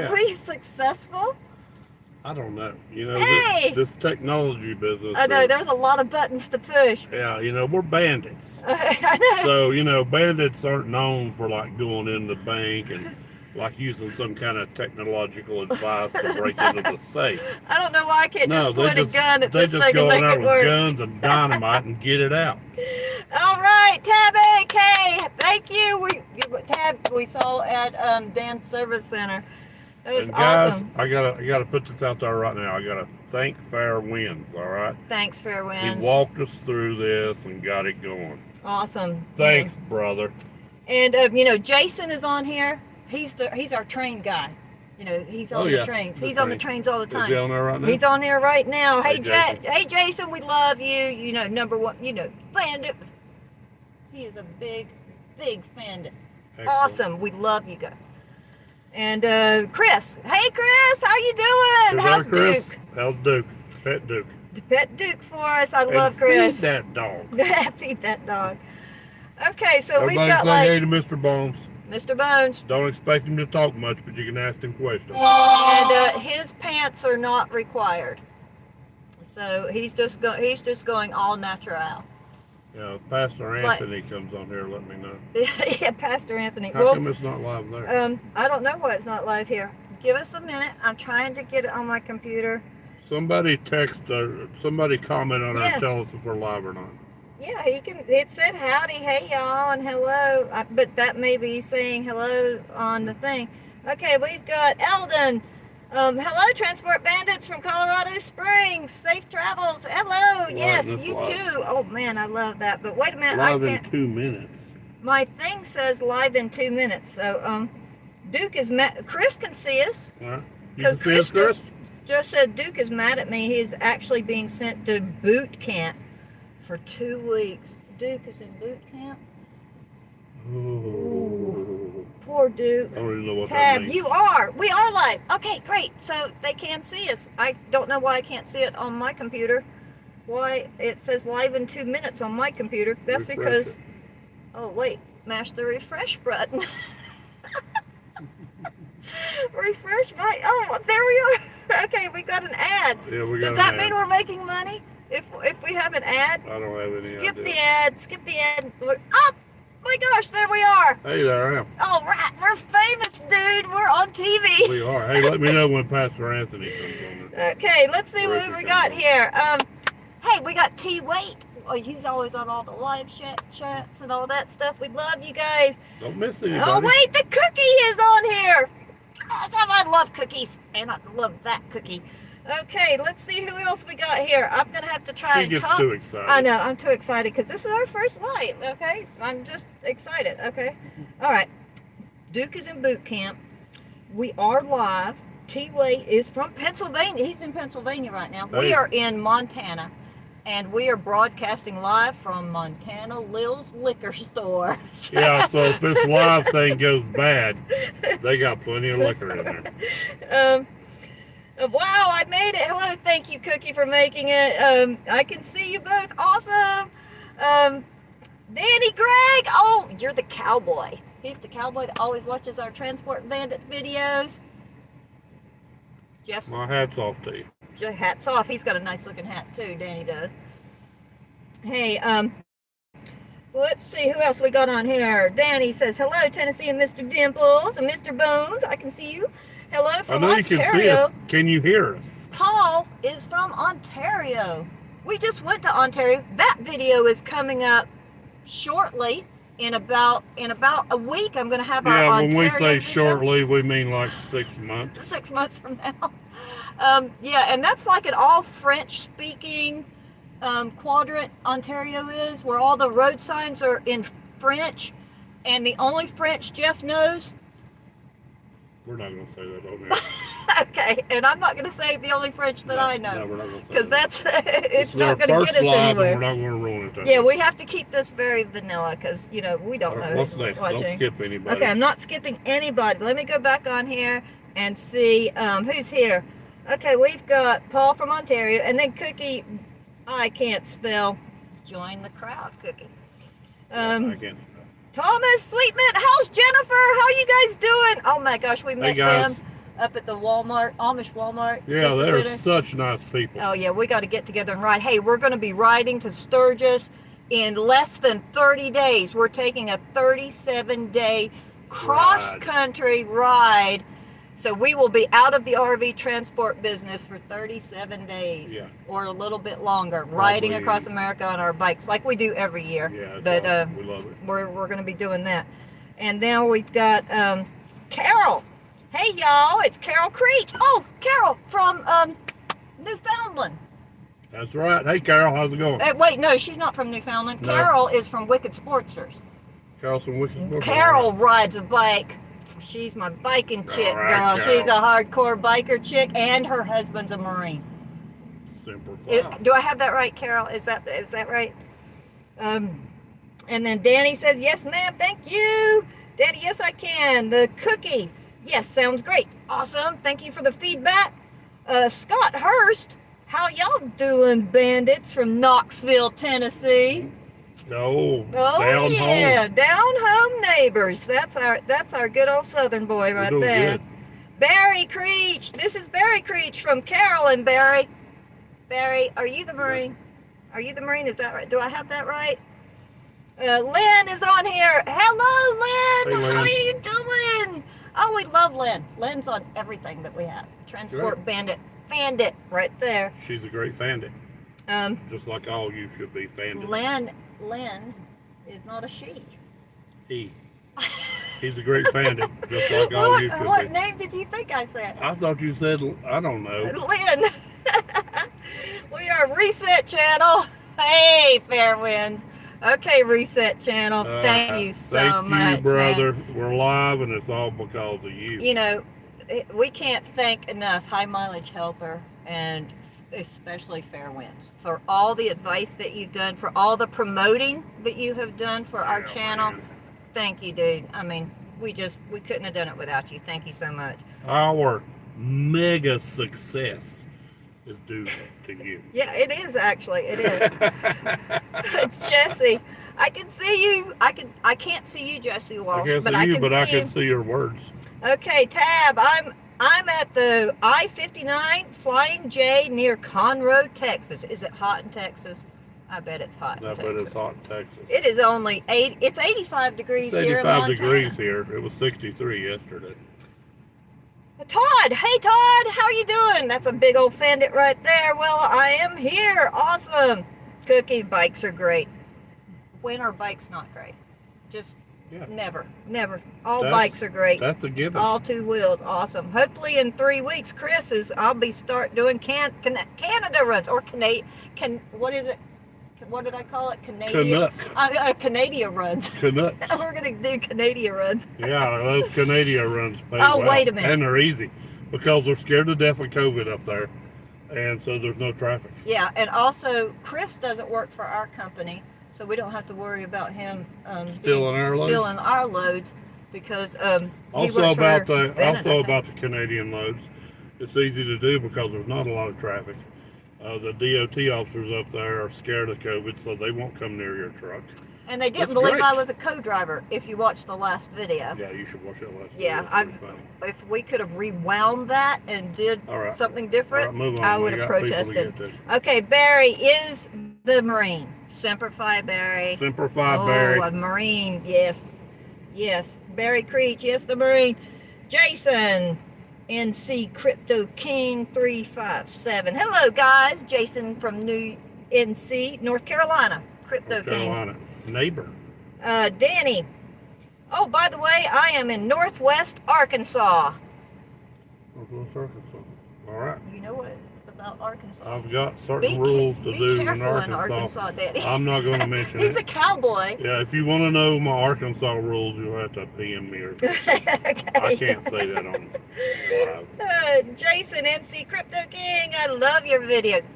Are we successful? I don't know. You know, Hey! this technology business. I know, there's a lot of buttons to push. Yeah, you know, we're bandits. I know. So, you know, bandits aren't known for like going in the bank and like using some kind of technological advice to break into the safe. I don't know why I can't No, just point a gun at they this just thing go and in make there it with work. guns and dynamite and get it out. All right, Tab AK, thank you. Tab we saw at Dan's Service Center. That was And guys, awesome. I gotta put this out there right now. I gotta thank Fair Winds. All right. Thanks, Fair Winds. He walked us through this and got it going. Awesome. Thanks, brother. And you know, Jason is on here. He's our train guy. You know, he's on the trains. He's on the trains all the time. Is he on there right now? He's on here right now. Hey, Jason. Hey, Jason, we love you. You know, number one. You know, Bandit. He is a big fan. Excellent. Awesome. We love you guys. And Chris. Hey, Chris, how you doing? How's Chris? Duke? How's Duke? Pet Duke. Pet Duke for us. I love Chris. Feed that dog. Feed that dog. Okay, so Everybody we've got say like hey to Mr. Bones. Mr. Bones. Don't expect him to talk much, but you can ask him questions. And his pants are not required. So he's just going all natural. Yeah, Pastor Anthony comes on here, let me know. Yeah, Pastor Anthony. How come it's not live there? I don't know why it's not live here. Give us a minute. I'm trying to get it on my computer. Somebody somebody comment on there and tell us if we're live or not. Yeah, it said howdy, hey y'all, and hello. But that may be saying hello on the thing. Okay, we've got Eldon. Hello, Transport Bandits from Colorado Springs. Safe travels. Hello. Yes, you too. Oh, man, I love that. But wait a minute. Live in 2 minutes. My thing says live in 2 minutes. So, Duke is mad. Chris can see us. Because Chris just said Duke is mad at me. He's actually being sent to boot camp for 2 weeks. Duke is in boot camp. Ooh. Poor Duke. I don't even know what Tab, that means. we are live. Okay, great. So they can see us. I don't know why I can't see it on my computer. Why it says live in 2 minutes on my computer. That's because, oh wait, mash the refresh button. Refresh my, oh, there we are. Okay, we got an ad. Yeah, we got Does that mean we're making money if we have an ad? I don't have any idea. Skip the ad. Oh! My gosh, there we are. Hey, there I am. All right, we're famous, dude. We're on TV. We are. Hey, let me know when Pastor Anthony comes on. Okay, let's see what we got here. Hey, we got T. Wait. Oh, he's always on all the live chats and all that stuff. We love you guys. Don't miss anybody. Oh, wait, the cookie is on here. I love cookies, and I love that cookie. Okay, let's see who else we got here. I'm going to have to try and talk. She gets too excited. I know, I'm too excited because this is our first live, okay? I'm just excited, okay? All right. Duke is in boot camp. We are live. T-Way is from Pennsylvania. He's in Pennsylvania right now. Hey. We are in Montana, and we are broadcasting live from Montana Lil's Liquor Store. Yeah, so if this live thing goes bad, they got plenty of liquor in there. Wow, I made it. Hello, thank you, Cookie, for making it. I can see you both. Awesome. Danny Gregg. Oh, you're the cowboy. He's the cowboy that always watches our Transport Bandit videos. Jeff. My hat's off to you. Hat's off. He's got a nice looking hat too, Danny does. Hey, let's see who else we got on here. Danny says, hello, Tennessee and Mr. Dimples and Mr. Bones. I can see you. Hello from Ontario. I know you can see us. Can you hear us? Paul is from Ontario. We just went to Ontario. That video is coming up shortly. In about a week, I'm going to have our Ontario. Yeah, when we say video. Shortly, we mean like 6 months. 6 months from now. Yeah, and that's like an all French-speaking quadrant Ontario is, where all the road signs are in French, and the only French Jeff knows. We're not going to say that on there. Okay, and I'm not going to say the only French that I know. No, we're not going to say because that. It's not going to get us anywhere. We're not going to ruin it. Yeah, we have to keep this very vanilla because, we don't know what's who's next? watching. Don't skip anybody. Okay, I'm not skipping anybody. Let me go back on here and see who's here. Okay, we've got Paul from Ontario, and then Cookie, I can't spell. Join the crowd, Cookie. I can't. Thomas Sweetman, how's Jennifer? How you guys doing? Oh my gosh, we met them. up at the Walmart, Amish Walmart. Yeah, they're Supercenter. such nice people. Oh yeah, we got to get together and ride. Hey, we're going to be riding to Sturgis in less than 30 days. We're taking a 37-day cross-country ride. So we will be out of the RV transport business for 37 days, Yeah. or a little bit longer, riding across America on our bikes like we do every year. Yeah, but awesome. We love it. we're going to be doing that. And now we've got Carol. Hey y'all, it's Carol Creech. Oh, Carol from Newfoundland. That's right. Hey, Carol, how's it going? Wait, no, she's not from Newfoundland. No. Carol is from Wicked Sportsters. Carol's from Wicked. Carol rides a bike. She's my biking chick, All right, girl. Carol. She's a hardcore biker chick, and her husband's a Marine. Simple. Do I have that right, Carol? Is that right? And then Danny says, yes, ma'am, thank you. Daddy, yes, I can. The cookie. Yes, sounds great. Awesome. Thank you for the feedback. Scott Hurst, how y'all doing, bandits from Knoxville, Tennessee? Oh, Oh down yeah, home. down home neighbors. That's our good old Southern boy right We're doing there. good. Barry Creech. This is Barry Creech from Carolyn. Barry. Barry, are you the Marine? Are you the Marine? Is that right? Do I have that right? Lynn is on here. Hello, Lynn. Hey, Lynn. How are you doing? Oh, we love Lynn. Lynn's on everything that we have. Transport Bandit right there. She's a great bandit. Just like all you should be bandits. Lynn is not a she. He's a great bandit, just like all you should What be. name did you think I said? I thought you said, I don't know. Lynn. We are Reset Channel. Hey, fair winds. Okay, Reset Channel. Thank you so much. Thank you, brother. man. We're live, and it's all because of you. You know, we can't thank enough High Mileage Helper and especially Fair Winds for all the advice that you've done, for all the promoting that you have done for our channel. Man. Thank you, dude. I mean, we couldn't have done it without you. Thank you so much. Our mega success is due to you. Yeah, it is actually. It is. Jesse, I can see you. I can't see you, Jesse Walsh, I can't but see I you, can but see I can see your words. Okay, Tab. I'm at the I-59 Flying J near Conroe, Texas. Is it hot in Texas? I bet it's hot in I bet Texas. it's hot in Texas. It is only 80. It's 85 degrees It's here in 85 Montana. degrees here. It was 63 yesterday. Todd, hey Todd, how you doing? That's a big old Bandit right there. Well, I am here. Awesome. Cookie, bikes are great. When are bikes not great? Just never. Bikes are great. That's a given. All two wheels, awesome. Hopefully in 3 weeks, I'll be start doing Canada runs or what is it? What did I call it? Canadian. Canadian runs. Canuck. We're gonna do Canadian runs. Yeah, those Canadian runs pay Oh, well. wait a minute. And they're easy because they're scared to death of COVID up there, and so there's no traffic. Yeah, and also Chris doesn't work for our company, so we don't have to worry about him Stealing our loads because Also about the Canadian loads, it's easy to do because there's not a lot of traffic. The DOT officers up there are scared of COVID, so they won't come near your truck. And they didn't That's believe great. I was a co-driver. If you watched the last video. Yeah, you should watch that last Yeah, video. It's pretty funny. if we could have rewound that and did All right. something different, All right, move on. I We would have got people to protested. get to. Okay, Barry is the Marine. Semper Fi, Barry. Semper Fi, Barry. Oh, a Marine, yes. Yes. Barry Creech, yes, the Marine. Jason, NC Crypto King 357. Hello, guys. Jason from NC, North Carolina. Crypto North King. Carolina. Neighbor. Danny. Oh, by the way, I am in Northwest Arkansas. Northwest Arkansas. All right. You know what about Arkansas? I've got certain rules to do Be in careful Arkansas. Daddy. I'm not going to mention He's it. a cowboy. Yeah, if you want to know my Arkansas rules, you'll have to PM me. Or Okay. I can't say that on live. Jason, NC Crypto King, I love your videos.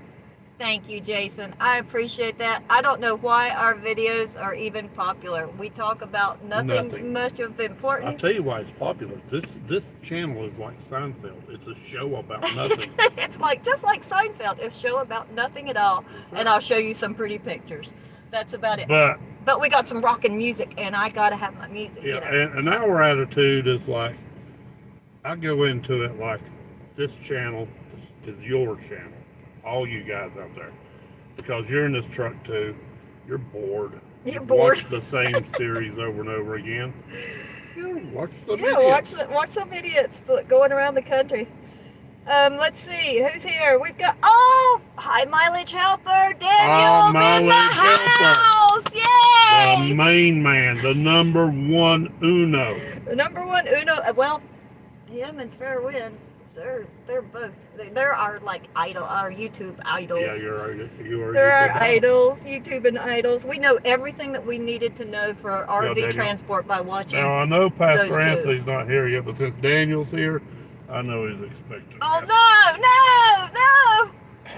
Thank you, Jason. I appreciate that. I don't know why our videos are even popular. We talk about nothing much of I'll importance. tell you why it's popular. This channel is like Seinfeld. It's a show about nothing. It's like just like Seinfeld, a show about nothing at all. And I'll show you some pretty pictures. That's about it. But we got some rockin' music, and I gotta have my music. yeah, You know? and our attitude is like, I go into it like this channel is your channel. All you guys out there. Because you're in this truck too. You're bored. You're bored. Watch the same series over and over again. Watch some Yeah, idiots. watch some idiots going around the country. Let's see who's here. We've got high mileage helper Daniel's in the house. Yay! The main man, the number one Uno. The number one Uno. Well, him and Fair Winds. They're both. They're our our YouTube idols. Yeah, you are. They're our idols, YouTube and idols. We know everything that we needed to know for RV transport by watching. Now I know Pastor Anthony's not here yet, but since Daniel's here, I know he's expecting. Oh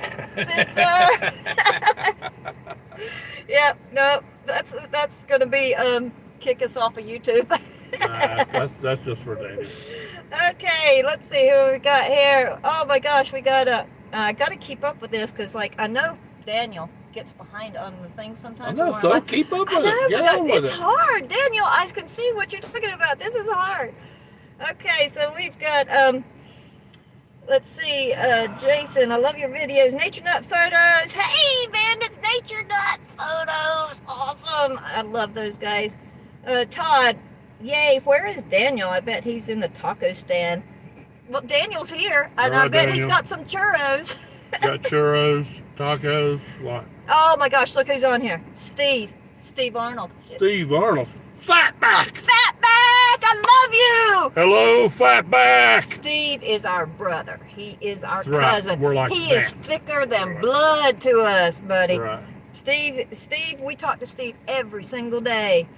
no! Censor. Yep, no, that's gonna be kick us off of YouTube. That's just for Daniel. Okay, let's see who we got here. Oh my gosh, we gotta keep up with this because I know Daniel gets behind on the things sometimes. I know, so keep up with it. Get on with it's hard, Daniel. I can see what you're talking about. This is hard. Okay, so we've got let's see, Jason. I love your videos. Nature Nut Photos. Hey, Bandits, Nature Nut Photos. Awesome. I love those guys. Todd. Yay, where is Daniel? I bet he's in the taco stand. Well, Daniel's here, and I bet he's got some churros. Got churros, tacos, what? Oh my gosh, look who's on here. Steve Arnold. Steve Arnold. Fatback! Fatback, I love you! Hello, Fatback! Steve is our brother. He is our That's right. cousin. We're like he that. is thicker than blood to us, buddy. Right. Steve, we talk to Steve every single day.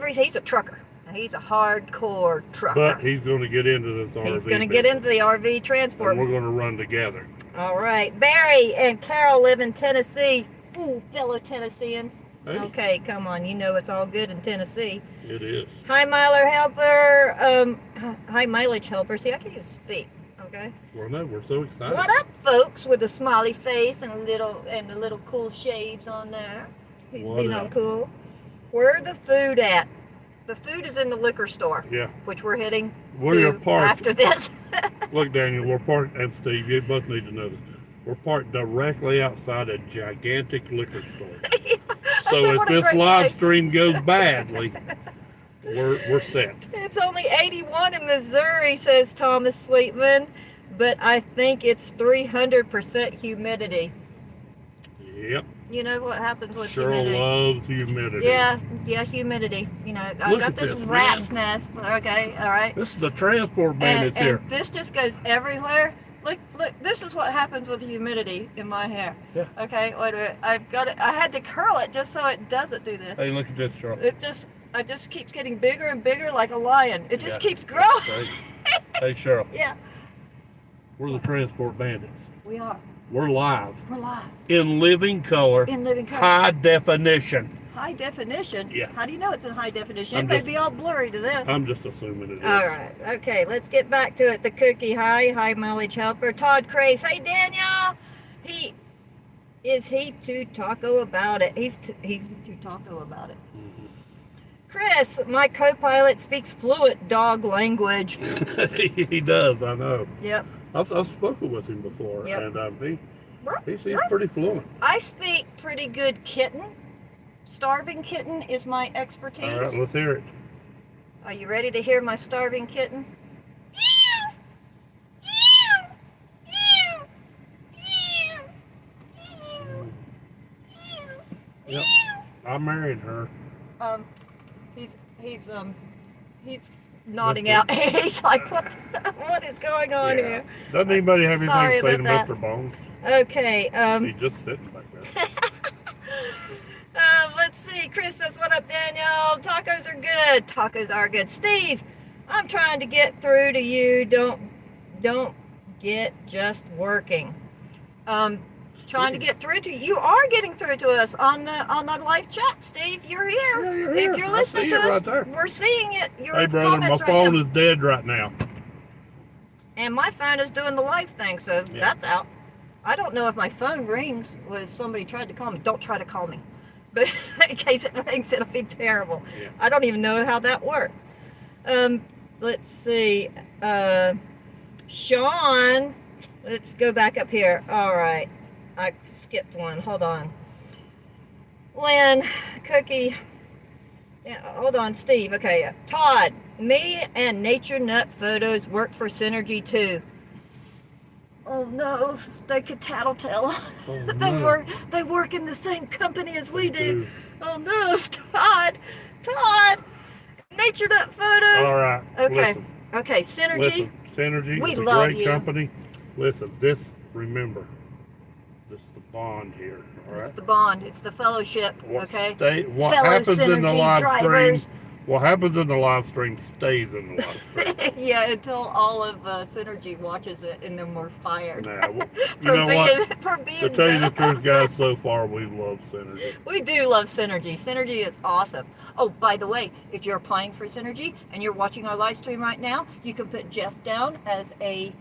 He's a trucker. He's a hardcore trucker. But he's going to get into this RV. He's going to get into the RV transport. And we're going to run together. All right. Barry and Carol live in Tennessee. Ooh, fellow Tennesseans. Hey. Okay, come on. You know it's all good in Tennessee. It is. High miler helper. High mileage helper. See, I can't even speak. Okay. Well, no, we're so excited. What up, folks? With a smiley face and the little cool shades on there. He's being all cool. Where the food at? The food is in the liquor store. Yeah. Which we're heading We're to parked. after this. Look, Daniel, we're parked, and Steve, you both need to know this. We're parked directly outside a gigantic liquor store. So if this live stream goes badly, we're set. It's only 81 in Missouri, says Thomas Sweetman, but I think it's 300% humidity. Yep. You know what happens with Cheryl humidity? loves humidity. Yeah, humidity. You know, I got this rat's nest. Okay, all right. This is the transport bandits here. And this just goes everywhere. Look, this is what happens with the humidity in my hair. Yeah. Okay, wait a minute. I've got it. I had to curl it just so it doesn't do this. Hey, look at this, Cheryl. It just keeps getting bigger and bigger like a lion. It just keeps growing. Hey, Cheryl. Yeah. We're the transport bandits. We are. We're live. We're live. In living color. In living color. High definition. High definition? Yeah. How do you know it's in high definition? It may be all blurry to them. I'm just assuming it is. All right. Okay, let's get back to it. The cookie high mileage helper. Todd Craze. Hey, Daniel. Is he too taco about it? He's too taco about it. Mm-hmm. Chris, my co-pilot speaks fluent dog language. He does, I know. Yep. I've spoken with him before, and he's pretty fluent. I speak pretty good kitten. Starving kitten is my expertise. All right, let's hear it. Are you ready to hear my starving kitten? Yep, I married her. He's nodding out. He's like, what is going on here? Doesn't anybody have anything Sorry to say to about Mr. Bones? Okay. He's just sitting back there. Let's see. Chris says, what up, Daniel? Tacos are good. Tacos are good. Steve, I'm trying to get through to you. Don't get just working. Trying to get through to you. You are getting through to us on the live chat, Steve. You're here. Yeah, you're here. If you're listening to us, we're seeing it. Your hey, brother, my phone is dead right now. And my phone is doing the live thing, so that's out. I don't know if my phone rings if somebody tried to call me. Don't try to call me. But in case it rings, it'll be terrible. Yeah. I don't even know how that works. Let's see. Sean, let's go back up here. All right. I skipped one. Hold on. Lynn, Cookie. Yeah, hold on, Steve. Okay. Todd, me and Nature Nut Photos work for Synergy too. Oh no, they could tattletale. Oh, no. They work in the same company as we do. Oh no, Todd, Nature Nut Photos. All right. Okay, Listen, okay, Synergy. listen, Synergy We is a love great you. company. Listen, remember, this is the bond here. All right. It's the bond. It's the fellowship. What Okay. what Fellow happens in the Synergy live drivers. stream? What happens in the live stream stays in the live stream. Yeah, until all of Synergy watches it and then we're fired. Nah, well, you know what? For being To tell you the dumb. truth, guys, so far we love Synergy. We do love Synergy. Synergy is awesome. Oh, by the way, if you're applying for Synergy and you're watching our live stream right now, you can put Jeff down as a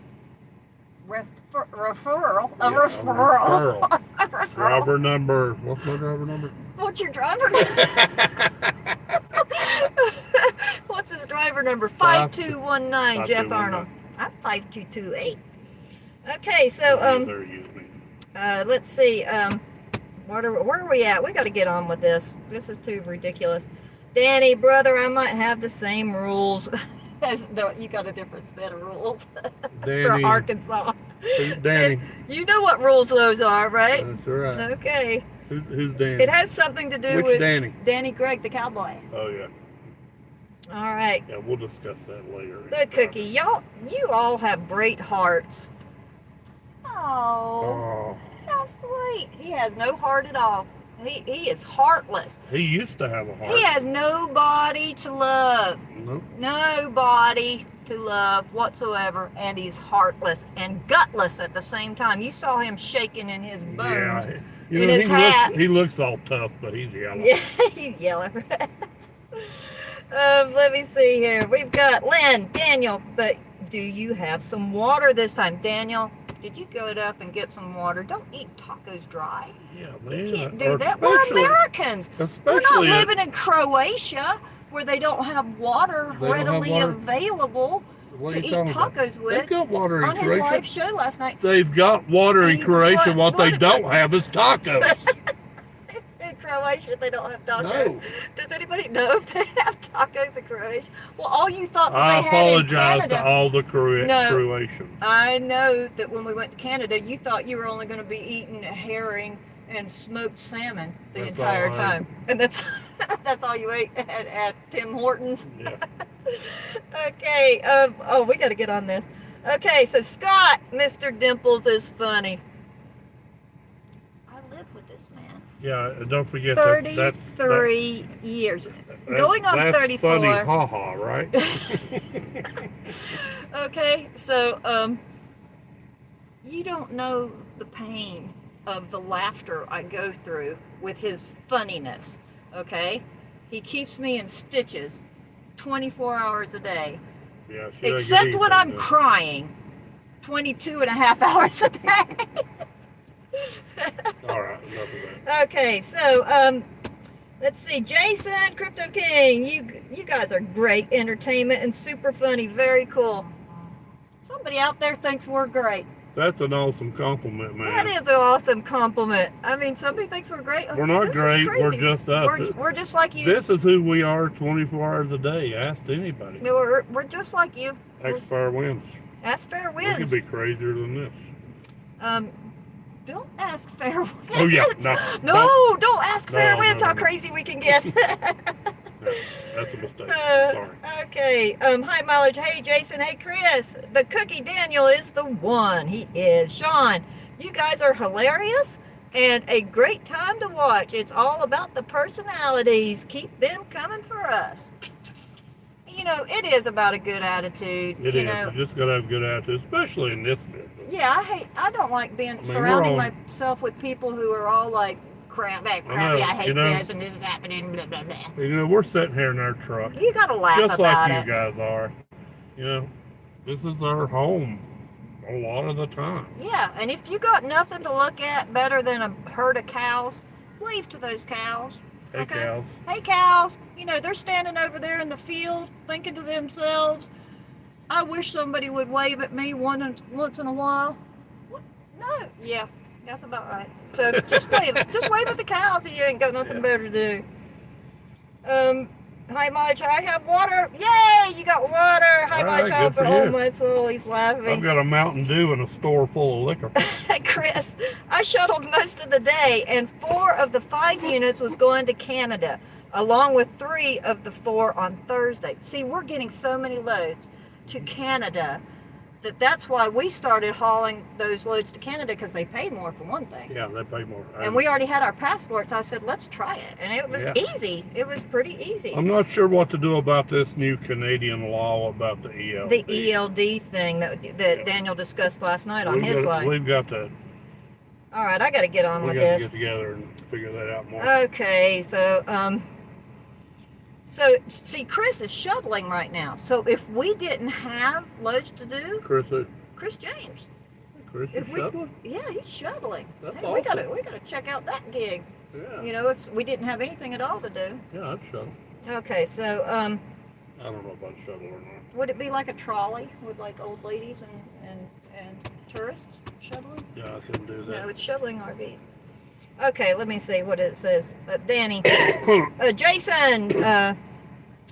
referral. A Yeah, referral. A referral. Driver number. What's my driver number? What's your driver number? What's his driver number? 5219, Jeff Arnold. I'm 5228. Okay, so let's see. Where are we at? We got to get on with this. This is too ridiculous. Danny, brother, I might have the same rules. No, you got a different set of rules Danny, for Arkansas. Danny. You know what rules those are, right? That's right. Okay. Who's Danny? It has something to do Which with Danny? Danny Gregg, the cowboy. Oh yeah. All right. Yeah, we'll discuss that later. The Cookie, you all have great hearts. Oh, how sweet. He has no heart at all. He is heartless. He used to have a heart. He has nobody to love. Nope. Nobody to love whatsoever, and he's heartless and gutless at the same time. You saw him shaking in his bones. Yeah. You in know, his hat. he looks all tough, but he's yellow. Yeah, he's yellow. Let me see here. We've got Lynn, Daniel, but do you have some water this time? Daniel, did you go up and get some water? Don't eat tacos dry. Yeah, man. You can't do that. We're Americans. We're not living in Croatia where they don't have water readily available to eat tacos with. They've got water in On his Croatia. live show last night. They've got water in Croatia. What they don't have is tacos. In Croatia, they don't have tacos. No. Does anybody know if they have tacos in Croatia? Well, all you thought that I they had in apologize Canada. to all the Croatians. I know that when we went to Canada, you thought you were only going to be eating herring and smoked salmon the entire time, and that's all you ate at Tim Hortons. Yeah. Okay. Oh, we got to get on this. Okay, so Scott, Mr. Dimples is funny. I live with this man. Yeah, and don't forget 33 years. Going on that's 34. Funny, haha, right? Okay, so you don't know the pain of the laughter I go through with his funniness. Okay, he keeps me in stitches 24 hours a day. Yeah, except when I'm crying 22 and a half hours a day. All right, enough of that. Okay, so let's see, Jason, Crypto King, you guys are great entertainment and super funny. Very cool. Somebody out there thinks we're great. That's an awesome compliment, man. That is an awesome compliment. I mean, somebody thinks we're great. We're not great. We're just us. We're just like you. This is who we are 24 hours a day. Ask anybody. No, we're just like you. Ask fair winds. Ask fair We winds. could be crazier than this. Don't ask fair winds. Oh yeah, no. Don't ask fair No, winds. no, How no. crazy we can get. Yeah, that's a mistake. Sorry. Okay. Hi, Mileage. Hey, Jason. Hey, Chris. The Cookie Daniel is the one. He is. Sean, you guys are hilarious and a great time to watch. It's all about the personalities. Keep them coming for us. You know, it is about a good attitude. It you is. know. You just gotta have good attitude, especially in this business. Yeah, I don't like being surrounding myself with people who are all like, crappy, I hate this and this is happening, blah, blah, blah. You know, we're sitting here in our truck. You gotta laugh just about like it. you guys are. You know, this is our home a lot of the time. Yeah, and if you got nothing to look at better than a herd of cows, wave to those cows. Hey, cows. Hey, cows. You know, they're standing over there in the field thinking to themselves, I wish somebody would wave at me once in a while. What? No, yeah, that's about right. So just wave at the cows if you ain't got nothing better to do. Hi, Mike. I have water. Yay! You got water. Hi, All Mike. right, good for Oh, you. my soul. He's laughing. I've got a Mountain Dew and a store full of liquor. Chris, I shuttled most of the day, and 4 of the 5 units was going to Canada, along with 3 of the 4 on Thursday. See, we're getting so many loads to Canada that's why we started hauling those loads to Canada, because they pay more, for one thing. Yeah, they pay more. And we already had our passports. I said, let's try it. And it was easy. It was pretty easy. I'm not sure what to do about this new Canadian law about the ELD. The ELD thing that Daniel discussed last night on his live. We've got to. All right, I got to get on with this. We got to get together and figure that out more. Okay, so see, Chris is shuttling right now. So if we didn't have loads to do, Chris James. Chris is shuttling? Yeah, he's shuttling. That's hey, awesome. We gotta check out that gig. Yeah. You know, if we didn't have anything at all to do. Yeah, I'd shuttle. Okay, so I don't know if I'd shuttle or not. would it be like a trolley with like old ladies and tourists shuttling? Yeah, I couldn't do that. No, it's shuttling RVs. Okay, let me see what it says. Danny, Jason,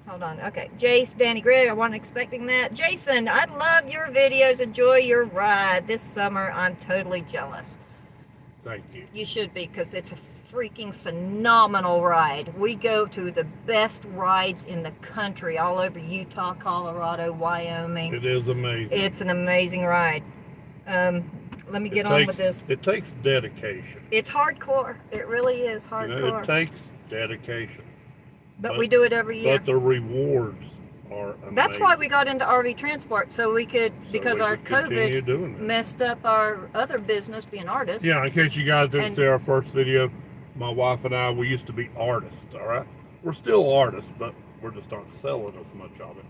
hold on. Okay, Jace, Danny, Greg, I wasn't expecting that. Jason, I love your videos. Enjoy your ride this summer. I'm totally jealous. Thank you. You should be, because it's a freaking phenomenal ride. We go to the best rides in the country, all over Utah, Colorado, Wyoming. It is amazing. It's an amazing ride. Let me get on with this. It takes dedication. It's hardcore. It really is hardcore. You know, it takes dedication. But we do it every year. But the rewards are amazing. That's why we got into RV transport, so we could, because our COVID messed up our other business, being artists. Yeah, in case you guys didn't see our first video, my wife and I, we used to be artists, all right? We're still artists, but we're just not selling as much of it.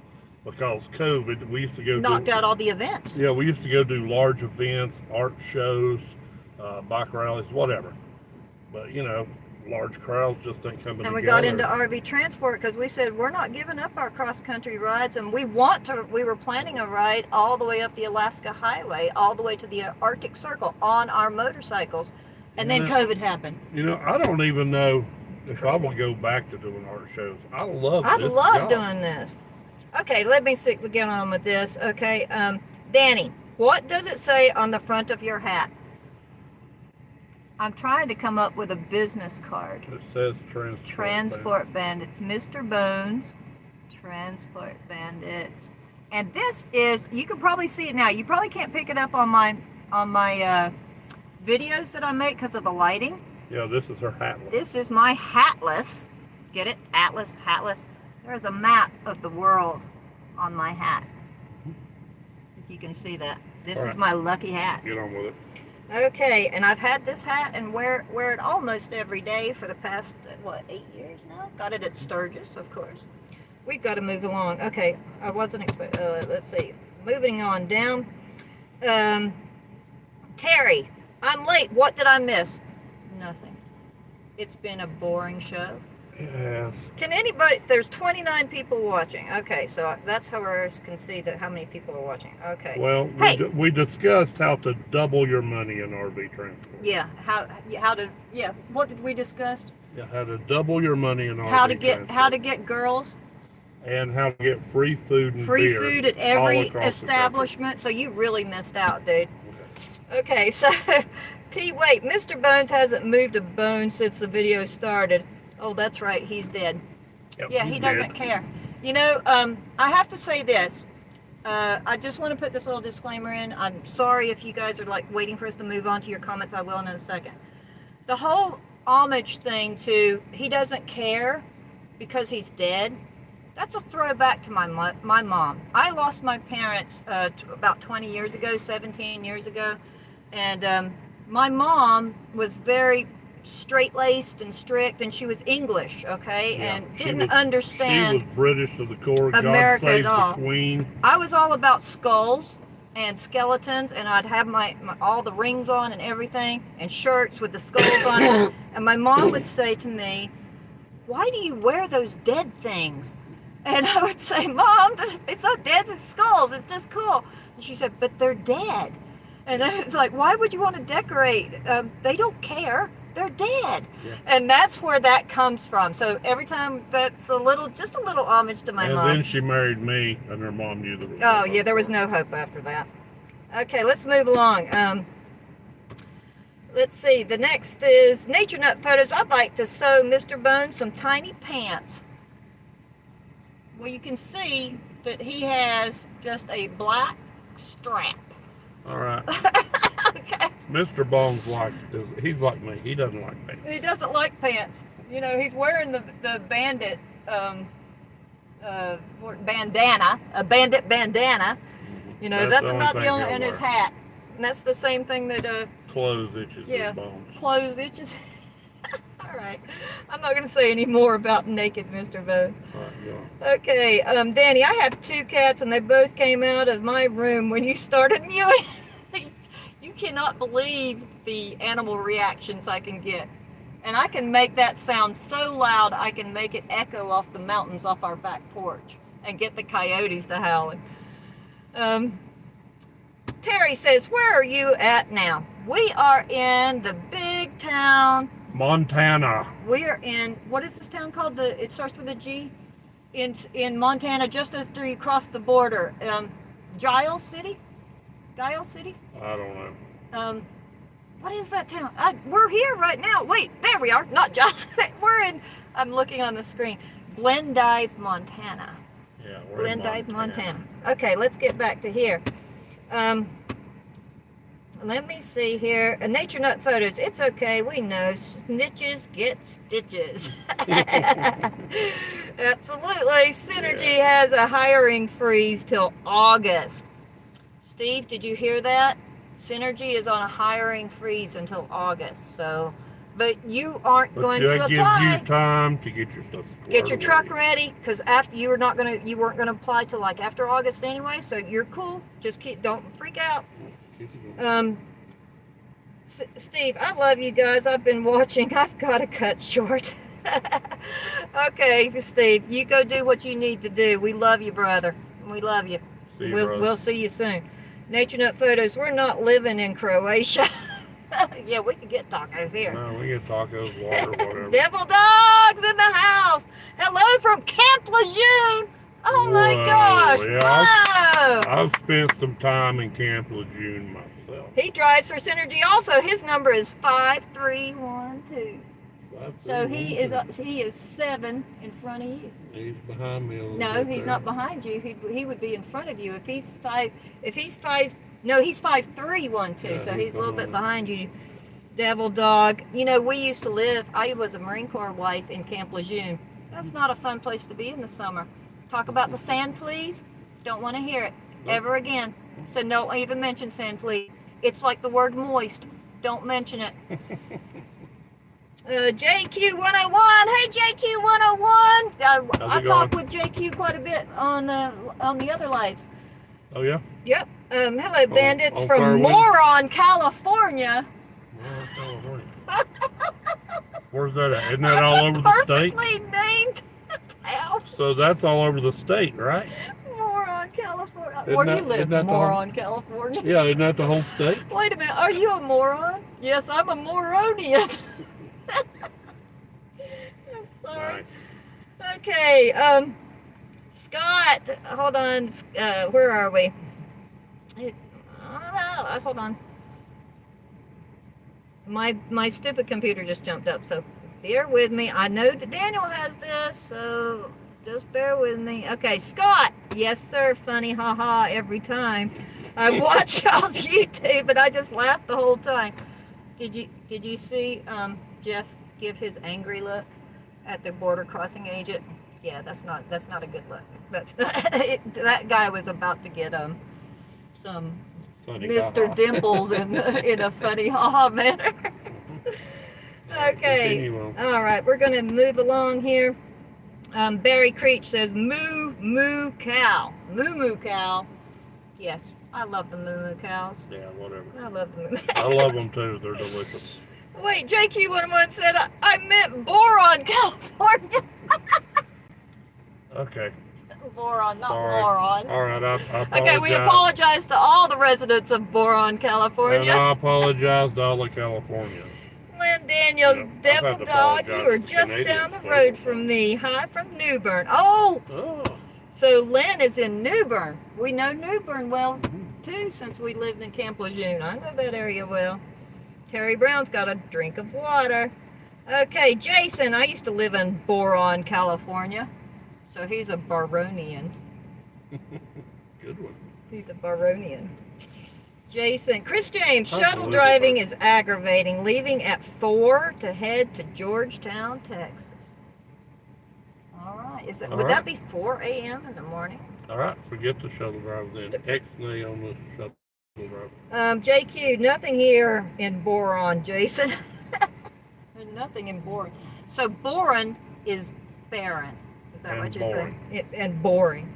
Because COVID, we used to go knocked out all the events. Yeah, we used to go do large events, art shows, bike rallies, whatever. But, you know, large crowds just ain't coming together. And we got into RV transport because we said we're not giving up our cross-country rides, and we were planning a ride all the way up the Alaska Highway, all the way to the Arctic Circle on our motorcycles, and then COVID happened. You know, I don't even know if I will go back to doing art shows. I love doing this. Okay, let me get on with this. Okay, Danny, what does it say on the front of your hat? I'm trying to come up with a business card. It says Transport Bandits. Mr. Bones, Transport Bandits. And this is, you can probably see it now. You probably can't pick it up on my videos that I make because of the lighting. Yeah, this is her hatless. This is my hatless. Get it? Atlas, hatless. There's a map of the world on my hat. If you can see that. This is my lucky hat. Get on with it. Okay, and I've had this hat and wear it almost every day for the past, 8 years now? Got it at Sturgis, of course. We've got to move along. Okay, I wasn't expecting, let's see. Moving on down. Terry, I'm late. What did I miss? Nothing. It's been a boring show. Yes. There's 29 people watching. Okay, so that's how I can see how many people are watching. Okay. Well, we discussed how to double your money in RV transport. Yeah, what did we discuss? Yeah, how to double your money in RV transport. How to get girls. And how to get free food and beer. Free food at every establishment. So you really missed out, dude. Okay, so wait, Mr. Bones hasn't moved a bone since the video started. Oh, that's right. He's dead. Yep, yeah, he doesn't care. You know, I have to say this. I just want to put this little disclaimer in. I'm sorry if you guys are like waiting for us to move on to your comments. I will in a second. The whole homage thing to he doesn't care because he's dead. That's a throwback to my mom. I lost my parents about 20 years ago, 17 years ago. And my mom was very straight-laced and strict, and she was English, okay, and didn't understand. She was British to the core. America God save at all. the Queen. I was all about skulls and skeletons, and I'd have my all the rings on and everything, and shirts with the skulls on it. And my mom would say to me, "Why do you wear those dead things?" And I would say, Mom, it's not dead, it's skulls. It's just cool. And she said, but they're dead. And I was like, why would you want to decorate? They don't care. They're dead. Yeah. And that's where that comes from. So every time that's just a little homage to my mom. And then she married me, and her mom knew there was no Oh, hope yeah, there was for no hope after that. Okay, let's move along. Let's see. The next is Nature Nut Photos. I'd like to sew Mr. Bones some tiny pants. Well, you can see that he has just a black strap. All right. Okay. Mr. Bones he's like me. He doesn't like pants. He doesn't like pants. You know, he's wearing the bandit bandana, a bandit bandana. You know, that's about the only, and his hat. And that's the same thing that clothes itches yeah, his bones. Clothes itches. All right. I'm not going to say any more about naked Mr. Bone. Right, yeah. Okay, Danny, I have 2 cats, and they both came out of my room when you started mewing. You cannot believe the animal reactions I can get. And I can make that sound so loud, I can make it echo off the mountains off our back porch and get the coyotes to howling. Terry says, where are you at now? We are in the big town Montana. We are in, what is this town called? It starts with a G. In Montana, just after you cross the border. Giles City? Giles City? I don't know. What is that town? We're here right now. Wait, there we are. Not Giles. I'm looking on the screen. Glendive, Montana. Yeah, we're in Glendive, Montana. Okay, let's get back to here. Let me see here. Nature Nut Photos. It's okay. We know. Snitches get stitches. Absolutely. Synergy has a hiring freeze till August. Steve, did you hear that? Synergy is on a hiring freeze until August. So, but you aren't going to apply. That gives you time to get your stuff squared Get your truck ready, because after you weren't gonna apply till like after August anyway. So you're cool. Just don't freak out. Steve, I love you guys. I've been watching. I've got to cut short. Okay, Steve, you go do what you need to do. We love you, brother. We love you. We'll see you soon. Nature Nut Photos. We're not living in Croatia. Yeah, we can get tacos here. No, we get tacos, water, whatever. Devil dogs in the house. Hello from Camp Lejeune. Oh my gosh! Yeah, I've spent some time in Camp Lejeune myself. He drives for Synergy also. His number is 5312. So he is 7 in front of you. He's behind me a little bit. No, he's not behind you. He would be in front of you. He's 5312. Yeah, so he's a little bit behind you. Devil dog. You know, I was a Marine Corps wife in Camp Lejeune. That's not a fun place to be in the summer. Talk about the sand fleas. Don't want to hear it ever again. So don't even mention sand fleas. It's like the word moist. Don't mention it. JQ101. Hey, JQ101. I talked with JQ quite a bit on the other lives. Oh, yeah? Yep. Hello, Bandits from Moron, California. Moron, California. Where's that at? Isn't that all over the state? Perfectly named town. So that's all over the state, right? Moron, California. Where do you live? Moron, California. Yeah, isn't that the whole state? Wait a minute. Are you a moron? Yes, I'm a Moronian. I'm sorry. Right. Okay. Scott, hold on. Where are we? Hold on. My stupid computer just jumped up, so bear with me. I know that Daniel has this, so just bear with me. Okay, Scott. Yes, sir. Funny, haha, every time. I watch y'all's YouTube, and I just laughed the whole time. Did you see Jeff give his angry look at the border crossing agent? Yeah, that's not a good look. That's not, that guy was about to get some funny Mr. Ha-ha. Dimples in a funny haha manner. Okay, all right, we're gonna move along here. Barry Creech says moo moo cow, moo moo cow. Yes, I love the moo moo cows. Yeah, whatever. I love them. I love them too. They're delicious. Wait, JQ11 said I meant Boron, California. Okay, Boron, not Sorry. moron. All right, I apologize. Okay, we apologize to all the residents of Boron, And California. I apologize to all the Californians. Lynn Daniels, Yeah, I've Devil had to Dog, apologize you are to the just Canadians down the several road times. from me. Hi from New Bern. Oh, Oh, so Lynn is in New Bern. We know New Bern well, too, since we lived in Camp Lejeune. I know that area well. Terry Brown's got a drink of water. Okay, Jason, I used to live in Boron, California. So he's a Baronian. good one. He's a Baronian. Jason, Chris James, shuttle Unbelievable. driving is aggravating. Leaving at 4 to head to Georgetown, Texas. All right. Would that be 4 a.m. in the morning? All right, forget the shuttle driver then. X-nay on the shuttle driver. JQ, nothing here in Boron, Jason. There's nothing in Boron. So Boron is barren. Is that what you're saying? And boring.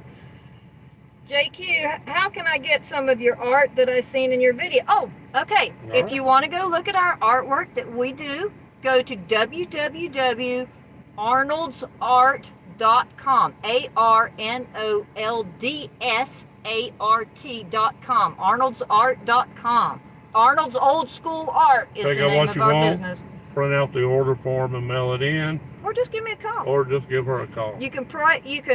JQ, how can I get some of your art that I seen in your video? Oh, okay. If you want to go look at our artwork that we do, go to www.arnoldsart.com. ARNOLDSART.com. Arnoldsart.com. Arnold's Old School Art is the name of our business. Print out the order form and mail it in. Or just give me a call. Or just give her a call. You can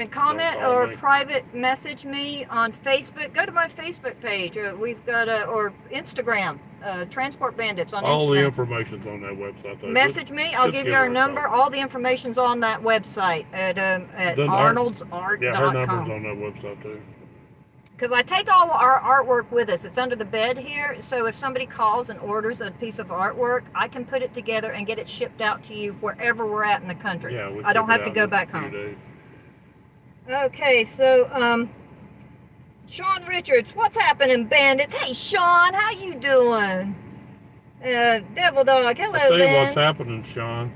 comment or private message me on Facebook. Go to my Facebook page. We've got or Instagram. Transport Bandits on Instagram. All the information's on that website. Though. Message me. I'll give you our number. All the information's on that website at arnoldsart.com. Yeah, her number's on that website too. Because I take all our artwork with us. It's under the bed here. So if somebody calls and orders a piece of artwork, I can put it together and get it shipped out to you wherever we're at in the country. Yeah, I don't have to go back home. Okay, so Sean Richards, what's happening, Bandits? Hey, Sean, how you doing? Devil Dog, hello, I see Ben. what's happening, Sean.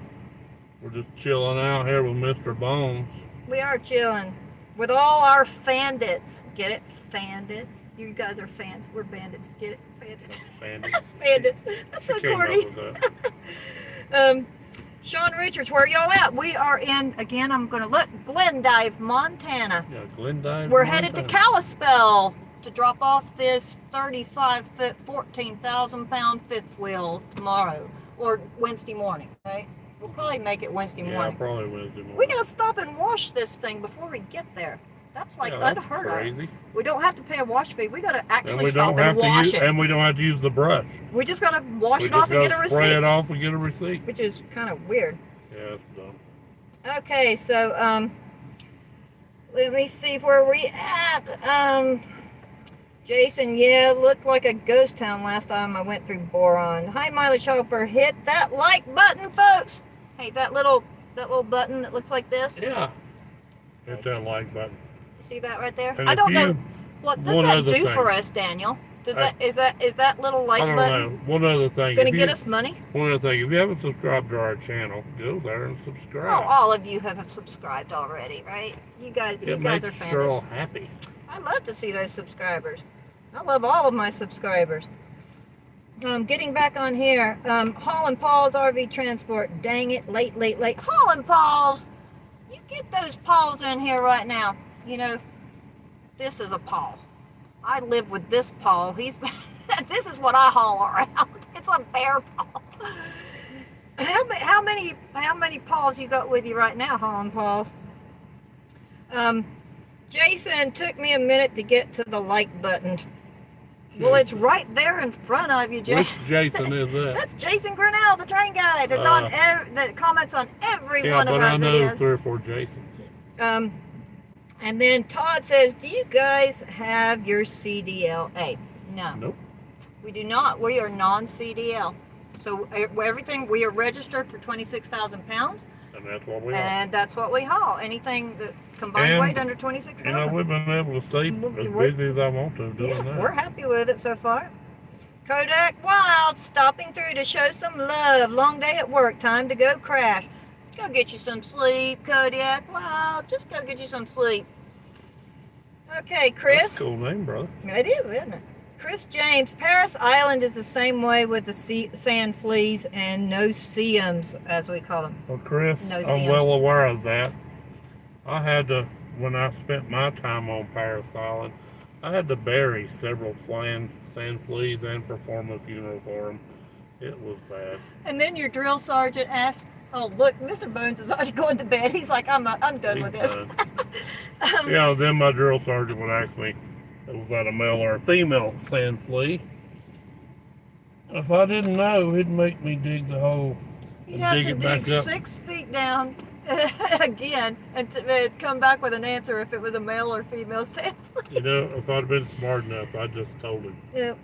We're just chilling out here with Mr. Bones. We are chilling with all our Bandits. Get it? Bandits. You guys are fans. We're bandits. Get it? Bandits. Bandits. Bandits. That's so corny. Sean Richards, where y'all at? We are in, again, I'm going to look, Glendive, Montana. Yeah, Glendive, We're headed to Kalispell to drop off this 35-foot, 14,000-pound fifth wheel tomorrow or Wednesday morning, right? We'll probably make it Wednesday morning. Yeah, probably Wednesday morning. We got to stop and wash this thing before we get there. That's like unheard of. We don't have to pay a wash fee. We got to actually stop and wash it. And we don't have to use the brush. We just got to wash it off and get a receipt. Spray it off and get a receipt. Which is kind of weird. Yeah, it's dumb. Okay, so let me see where we at. Jason, yeah, looked like a ghost town last time I went through Boron. Hi, Mileage Helper. Hit that like button, folks. Hey, that little button that looks like this. Yeah. Hit that like button. See that right there? And I don't know what does that do for us, Daniel. Is that little like button? I don't know. One other thing. Going to get us money? One other thing. If you haven't subscribed to our channel, go there and subscribe. Oh, all of you have subscribed already, right? You guys are fans. It makes Cheryl happy. I love to see those subscribers. I love all of my subscribers. Getting back on here. Holland Paul's RV Transport. Dang it, late. Holland Paul's! You get those Pauls in here right now. You know, this is a Paul. I live with this Paul. This is what I haul around. It's a bear Paul. How many Pauls you got with you right now, Holland Pauls? Jason, took me a minute to get to the like button. Well, it's right there in front of you, Jason. Which Jason is that? That's Jason Grinnell, the train guy. That's that comments on every one of our videos. Yeah, but I know 3 or 4 Jasons. And then Todd says, do you guys have your CDLA? No. Nope. We do not. We are non-CDL. So everything, we are registered for 26,000 pounds. And that's what we haul. And that's what we haul. Anything that combined weight under 26,000. You know, we've been able to stay as busy as I want to doing that. We're happy with it so far. Kodak Wild, stopping through to show some love. Long day at work, time to go crash. Go get you some sleep, Kodiak. Wow, just go get you some sleep. Okay, Chris. That's a cool name, brother. It is, isn't it? Chris James, Paris Island is the same way with the sand fleas and no-see-ums, as we call them. Well, Chris, I'm well aware of that. I had to when I spent my time on Paris Island, I had to bury several sand fleas and perform a funeral for them. It was bad. And then your drill sergeant asked, "Oh, look, Mr. Bones is already going to bed." He's like, "I'm done with this." Then my drill sergeant would ask me, was that a male or a female sand flea? If I didn't know, he'd make me dig the hole. You'd have to dig 6 feet down again and come back with an answer if it was a male or female sand flea. If I'd been smart enough, I'd just told him. Yep.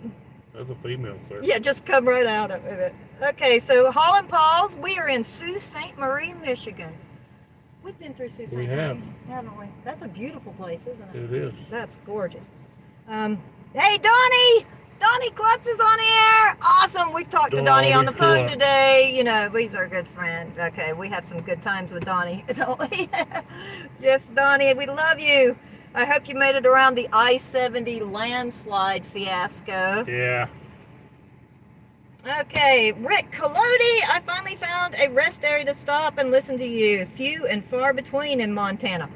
That's a female, sir. Yeah, just come right out of it. Okay, so Holland Paul's, we are in Sault Ste. Marie, Michigan. We've been through Sault Ste. Marie, haven't we? That's a beautiful place, isn't it? It is. That's gorgeous. Hey, Donnie! Donnie Klutz is on air. Awesome. We've talked to Donnie on the phone today. You know, he's our good friend. Okay, we have some good times with Donnie. Yes, Donnie, we love you. I hope you made it around the I-70 landslide fiasco. Yeah. Okay, Rick Collodi, I finally found a rest area to stop and listen to you. Few and far between in Montana.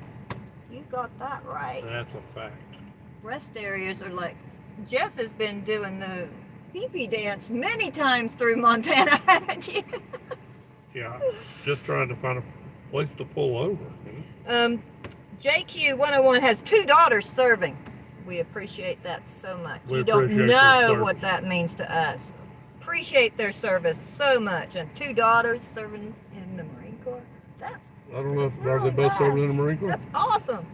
You got that right. That's a fact. Rest areas are like, Jeff has been doing the pee-pee dance many times through Montana, haven't you? Yeah, just trying to find a place to pull over. JQ101 has 2 daughters serving. We appreciate that so much. We you don't appreciate know what that means to us. Appreciate their service so much. And 2 daughters serving in the Marine Corps. That's I don't know if are they both serving in the Marine Corps. That's awesome.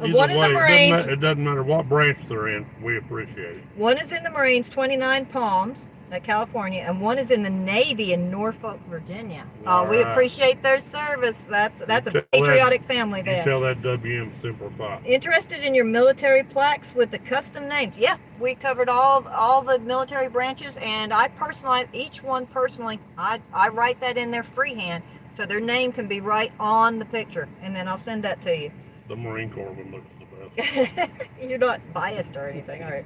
Either One in the Marines. It doesn't matter what branch they're in. We appreciate it. One is in the Marines, 29 Palms, California, and one is in the Navy in Norfolk, Virginia. We appreciate their service. That's a patriotic family there. You tell that WM Semper Fi. Interested in your military plaques with the custom names? Yeah, we covered all the military branches, and I personalize each one personally. I write that in there freehand, so their name can be right on the picture, and then I'll send that to you. The Marine Corps one looks the best. You're not biased or anything. All right.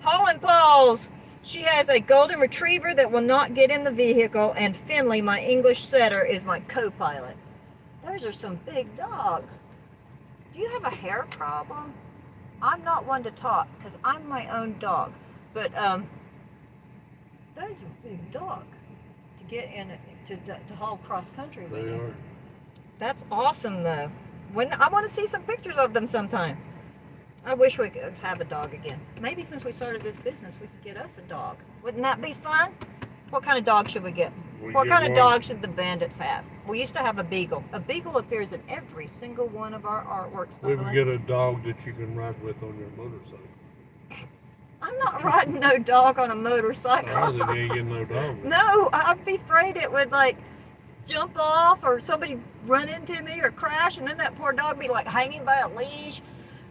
Holland Pauls. She has a golden retriever that will not get in the vehicle, and Finley, my English setter, is my co-pilot. Those are some big dogs. Do you have a hair problem? I'm not one to talk because I'm my own dog, but those are big dogs to get in to haul cross country with. They are. That's awesome, though. I want to see some pictures of them sometime. I wish we could have a dog again. Maybe since we started this business, we could get us a dog. Wouldn't that be fun? What kind of dog should we get? What kind of dog should the Bandits have? We used to have a beagle. A beagle appears in every single one of our artworks. We would get a dog that you can ride with on your motorcycle. I'm not riding no dog on a motorcycle. Oh, then you ain't getting no dog. No, I'd be afraid it would jump off or somebody run into me or crash, and then that poor dog be hanging by a leash,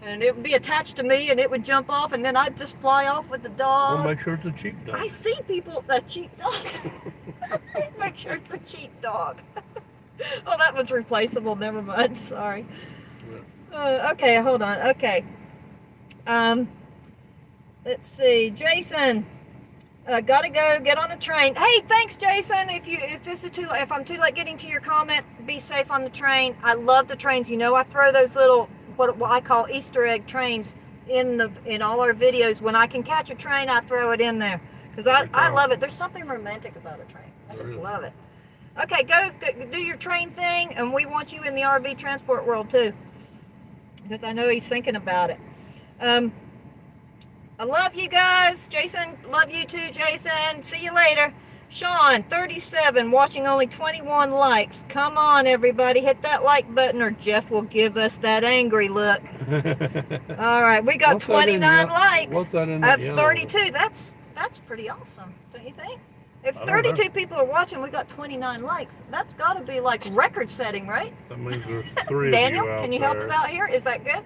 and it would be attached to me, and it would jump off, and then I'd just fly off with the dog. Well, make sure it's a cheap dog. I see people, a cheap dog. Make sure it's a cheap dog. Oh, that one's replaceable. Never mind. Sorry. Yeah. Okay, hold on. Okay. Let's see. Jason. Gotta go. Get on a train. Hey, thanks, Jason. If I'm too late getting to your comment, be safe on the train. I love the trains. I throw those little what I call Easter egg trains in all our videos. When I can catch a train, I throw it in there because I love it. There's something romantic about a train. I just love it. Okay, go do your train thing, and we want you in the RV transport world too, because I know he's thinking about it. I love you guys. Jason, love you too, Jason. See you later. Sean, 37, watching only 21 likes. Come on, everybody. Hit that like button or Jeff will give us that angry look. All right, we got 29 likes. What's that in That's 32. That's pretty awesome, don't you think? If 32 people are watching, we got 29 likes. That's got to be record setting, right? That means there's 3 Daniel, of you out can you there. help us out here? Is that good?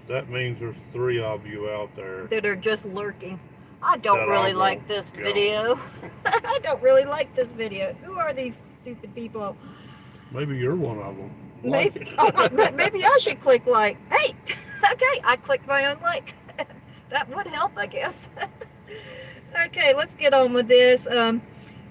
That means there's 3 of you out there that are just lurking. I don't really like this video. I don't really like this video. Who are these stupid people? Maybe you're one of them. Maybe I should click like. Hey, okay, I clicked my own like. That would help, I guess. Okay, let's get on with this.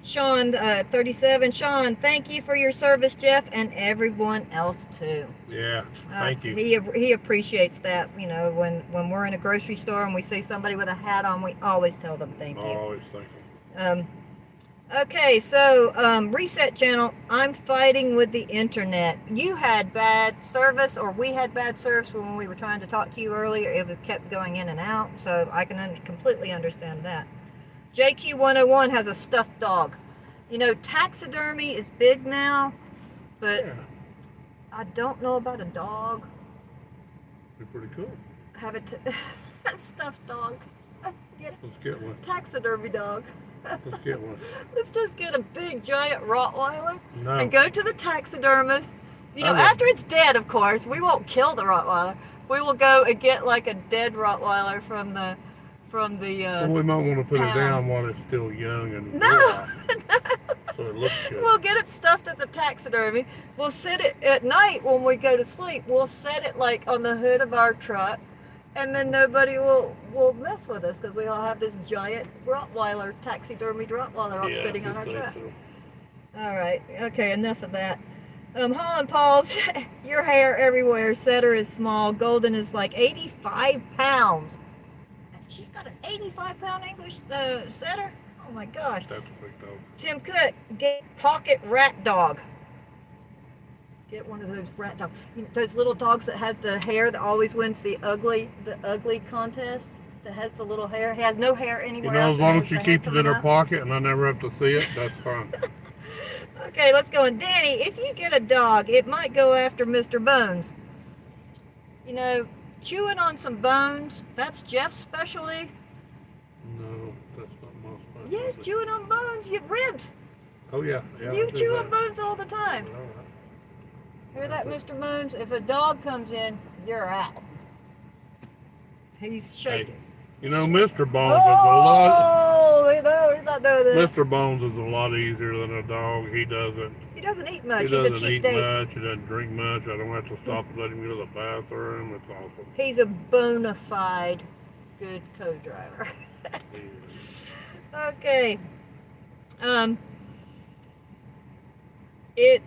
Sean, 37. Sean, thank you for your service, Jeff, and everyone else too. Yeah, thank you. He appreciates that. You know, when we're in a grocery store and we see somebody with a hat on, we always tell them thank you. Always thank you. Okay, so reset channel. I'm fighting with the internet. You had bad service, or we had bad service when we were trying to talk to you earlier. It kept going in and out, so I can completely understand that. JQ101 has a stuffed dog. You know, taxidermy is big now, but Yeah, I don't know about a dog. be pretty cool. Have a stuffed dog. Get it? Let's get one. Taxidermy dog. Let's get one. Let's just get a big giant Rottweiler No. and go to the taxidermist. You know, Okay. after it's dead, of course, we won't kill the Rottweiler. We will go and get like a dead Rottweiler from the Well, we might want to put it pound. down while it's still young and No, raw, so it looks good. we'll get it stuffed at the taxidermy. We'll set it at night when we go to sleep. We'll set it like on the hood of our truck, and then nobody will mess with us because we all have this giant Rottweiler, taxidermied Rottweiler all Yeah, sitting on our I'd say truck. so. All right. Okay, enough of that. Holland Paul's, your hair everywhere. Setter is small. Golden is like 85 pounds. She's got an 85-pound English setter. Oh my gosh. That's a big dog. Tim Cook, get pocket rat dog. Get one of those rat dogs. You know, those little dogs that have the hair that always wins the ugly contest. That has the little hair. It has no hair You anywhere know, else. as and long has as you the hair keep it in coming her out. pocket and I never have to see it, that's fine. Okay, let's go. And Danny, if you get a dog, it might go after Mr. Bones. You know, chewing on some bones, that's Jeff's specialty. No, that's not my specialty. Yes, chewing on bones, you have ribs. Oh yeah, yeah. You I do chew that. on bones all the time. All right. Hear that, Mr. Bones? If a dog comes in, you're out. He's shaking. You know, Mr. Bones is a lot. Oh, no, he's not doing that. Mr. Bones is a lot easier than a dog. He doesn't. He doesn't eat much. He He's a doesn't cheap eat date. much. He doesn't drink much. I don't have to stop and let him go to the bathroom. It's awesome. He's a bona fide good co-driver. He is. Okay.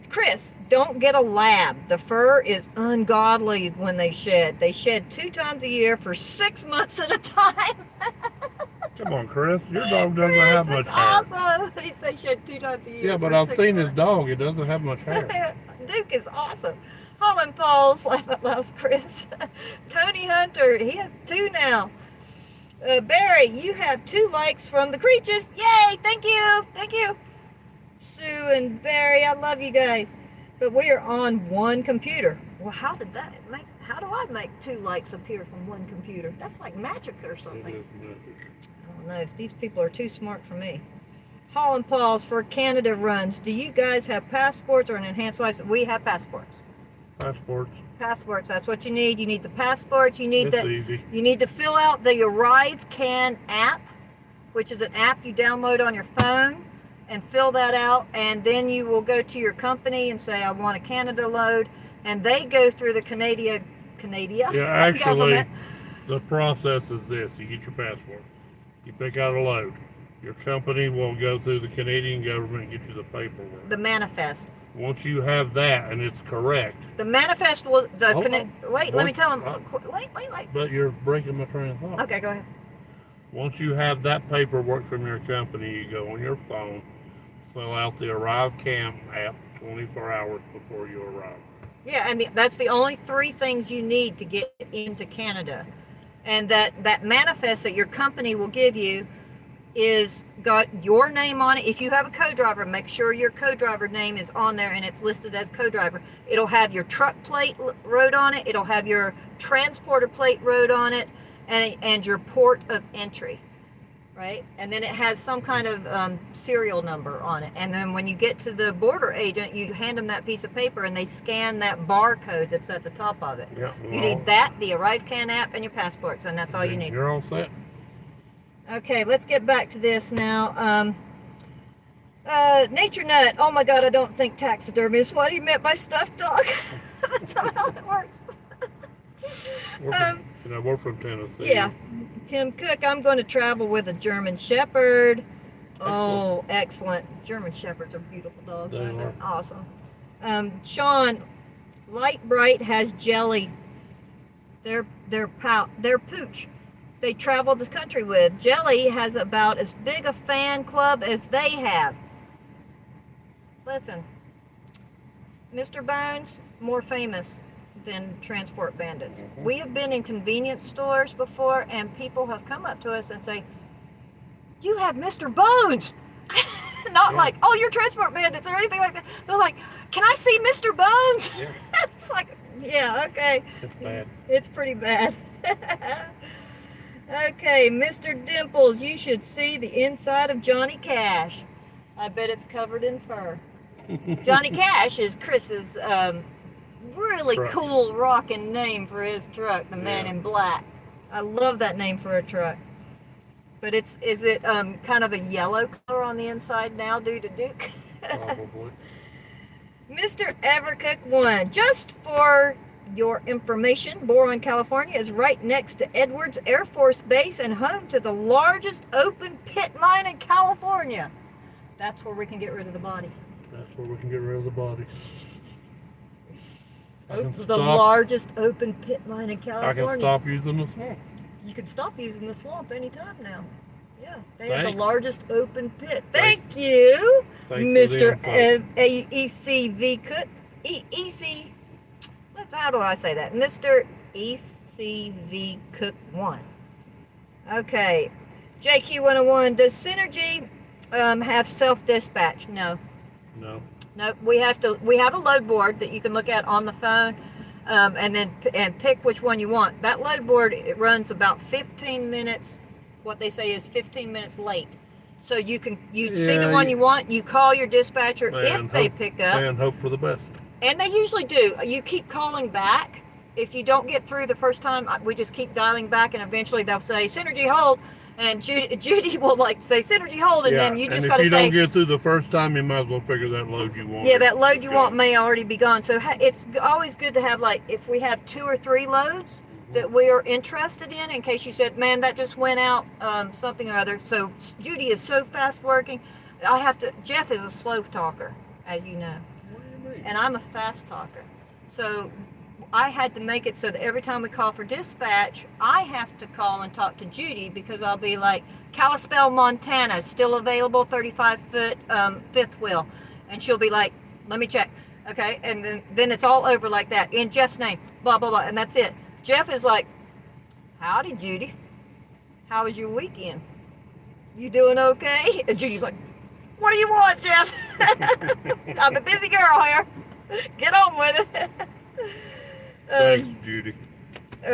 Chris, don't get a lab. The fur is ungodly when they shed. They shed 2 times a year for 6 months at a time. Come on, Chris. Your dog doesn't Chris, have much it's hair. awesome. They shed 2 times a year. Yeah, but for I've 6 seen his months. dog. It doesn't have much hair. Duke is awesome. Holland Paul's Laugh Out Loud's Chris. Tony Hunter, he has 2 now. Barry, you have 2 likes from the creatures. Yay! Thank you. Thank you. Sue and Barry, I love you guys. But we are on one computer. Well, how do I make 2 likes appear from one computer? That's like magic or It something. is magic. I don't know. These people are too smart for me. Holland Paul's for Canada runs. Do you guys have passports or an enhanced license? We have passports. Passports. Passports. That's what you need. You need the passports. You need It's the. easy. You need to fill out the ArriveCan app, which is an app you download on your phone, and fill that out. And then you will go to your company and say, I want a Canada load, and they go through the Canadian Yeah, actually, government. the process is this. You get your passport. You pick out a load. Your company will go through the Canadian government and get you the paperwork. The manifest. Once you have that and it's correct, The manifest will. Hold on. Wait, let me tell them. What? Wait. but you're breaking my train of thought. Okay, go ahead. Once you have that paperwork from your company, you go on your phone, fill out the ArriveCan app 24 hours before you arrive. Yeah, and that's the only 3 things you need to get into Canada. And that manifest that your company will give you is got your name on it. If you have a co-driver, make sure your co-driver name is on there and it's listed as co-driver. It'll have your truck plate wrote on it. It'll have your transporter plate wrote on it, and your port of entry, right? And then it has some kind of serial number on it. And then when you get to the border agent, you hand them that piece of paper and they scan that barcode that's at the top of it. Yeah, You need that, the ArriveCan app, and your passports, and that's all you need. You're all set. Okay, let's get back to this now. Nature Nut. Oh my God, I don't think taxidermy is what he meant by stuffed dog. That's not how it works. We're from Tennessee. Yeah. Tim Cook, I'm going to travel with a German Shepherd. Oh, excellent. German Shepherds are beautiful dogs. They are. Awesome. Sean, Light Bright has Jelly. Their pooch. They travel the country with. Jelly has about as big a fan club as they have. Listen, Mr. Bones, more famous than Transport Bandits. We have been in convenience stores before, and people have come up to us and say, "You have Mr. Bones." Not like, "Oh, you're Transport Bandits" or anything like that. They're like, "Can I see Mr. Bones?" Yeah. It's like, yeah, okay. It's bad. It's pretty bad. Okay, Mr. Dimples, you should see the inside of Johnny Cash. I bet it's covered in fur. Johnny Cash is Chris's really Truck. cool rocking name for his truck, the Man in Black. I love that name for a truck. But is it kind of a yellow color on the inside now due to Duke? Probably. Mr. Evercook 1, just for your information, Boron, California is right next to Edwards Air Force Base and home to the largest open pit mine in California. That's where we can get rid of the bodies. That's where we can get rid of the bodies. The largest open pit mine in California. I can stop using the swamp. You can stop using the swamp anytime now. Yeah, they Thanks. have the largest open pit. Thank you, Thanks Mr. ECV Cook. How do I say that? Mr. ECV Cook 1. Okay. JQ101, does Synergy have self-dispatch? No. No. No, we have a load board that you can look at on the phone, and pick which one you want. That load board, it runs about 15 minutes. What they say is 15 minutes late. So you see the one you want, you call your dispatcher if they pick up. And hope for the best. And they usually do. You keep calling back. If you don't get through the first time, we just keep dialing back, and eventually they'll say, "Synergy hold," and Judy will say, "Synergy hold," and then you just got to say. And if you don't get through the first time, you might as well figure that load you want. Yeah, that load you want may already be gone. So it's always good to have, like, if we have 2 or 3 loads that we are interested in case you said, "Man, that just went out, something or other." So Judy is so fast working. Jeff is a slow talker, as you know. And I'm a fast talker. So I had to make it so that every time we call for dispatch, I have to call and talk to Judy, because I'll be like, "Kalispell, Montana, still available, 35-foot fifth wheel." And she'll be like, "Let me check." Okay, and then it's all over like that. In Jeff's name, blah, blah, blah, and that's it. Jeff is like, "Howdy, Judy. How was your weekend? You doing okay?" And Judy's like, "What do you want, Jeff?" "I'm a busy girl here. Get on with it." Thanks, Judy.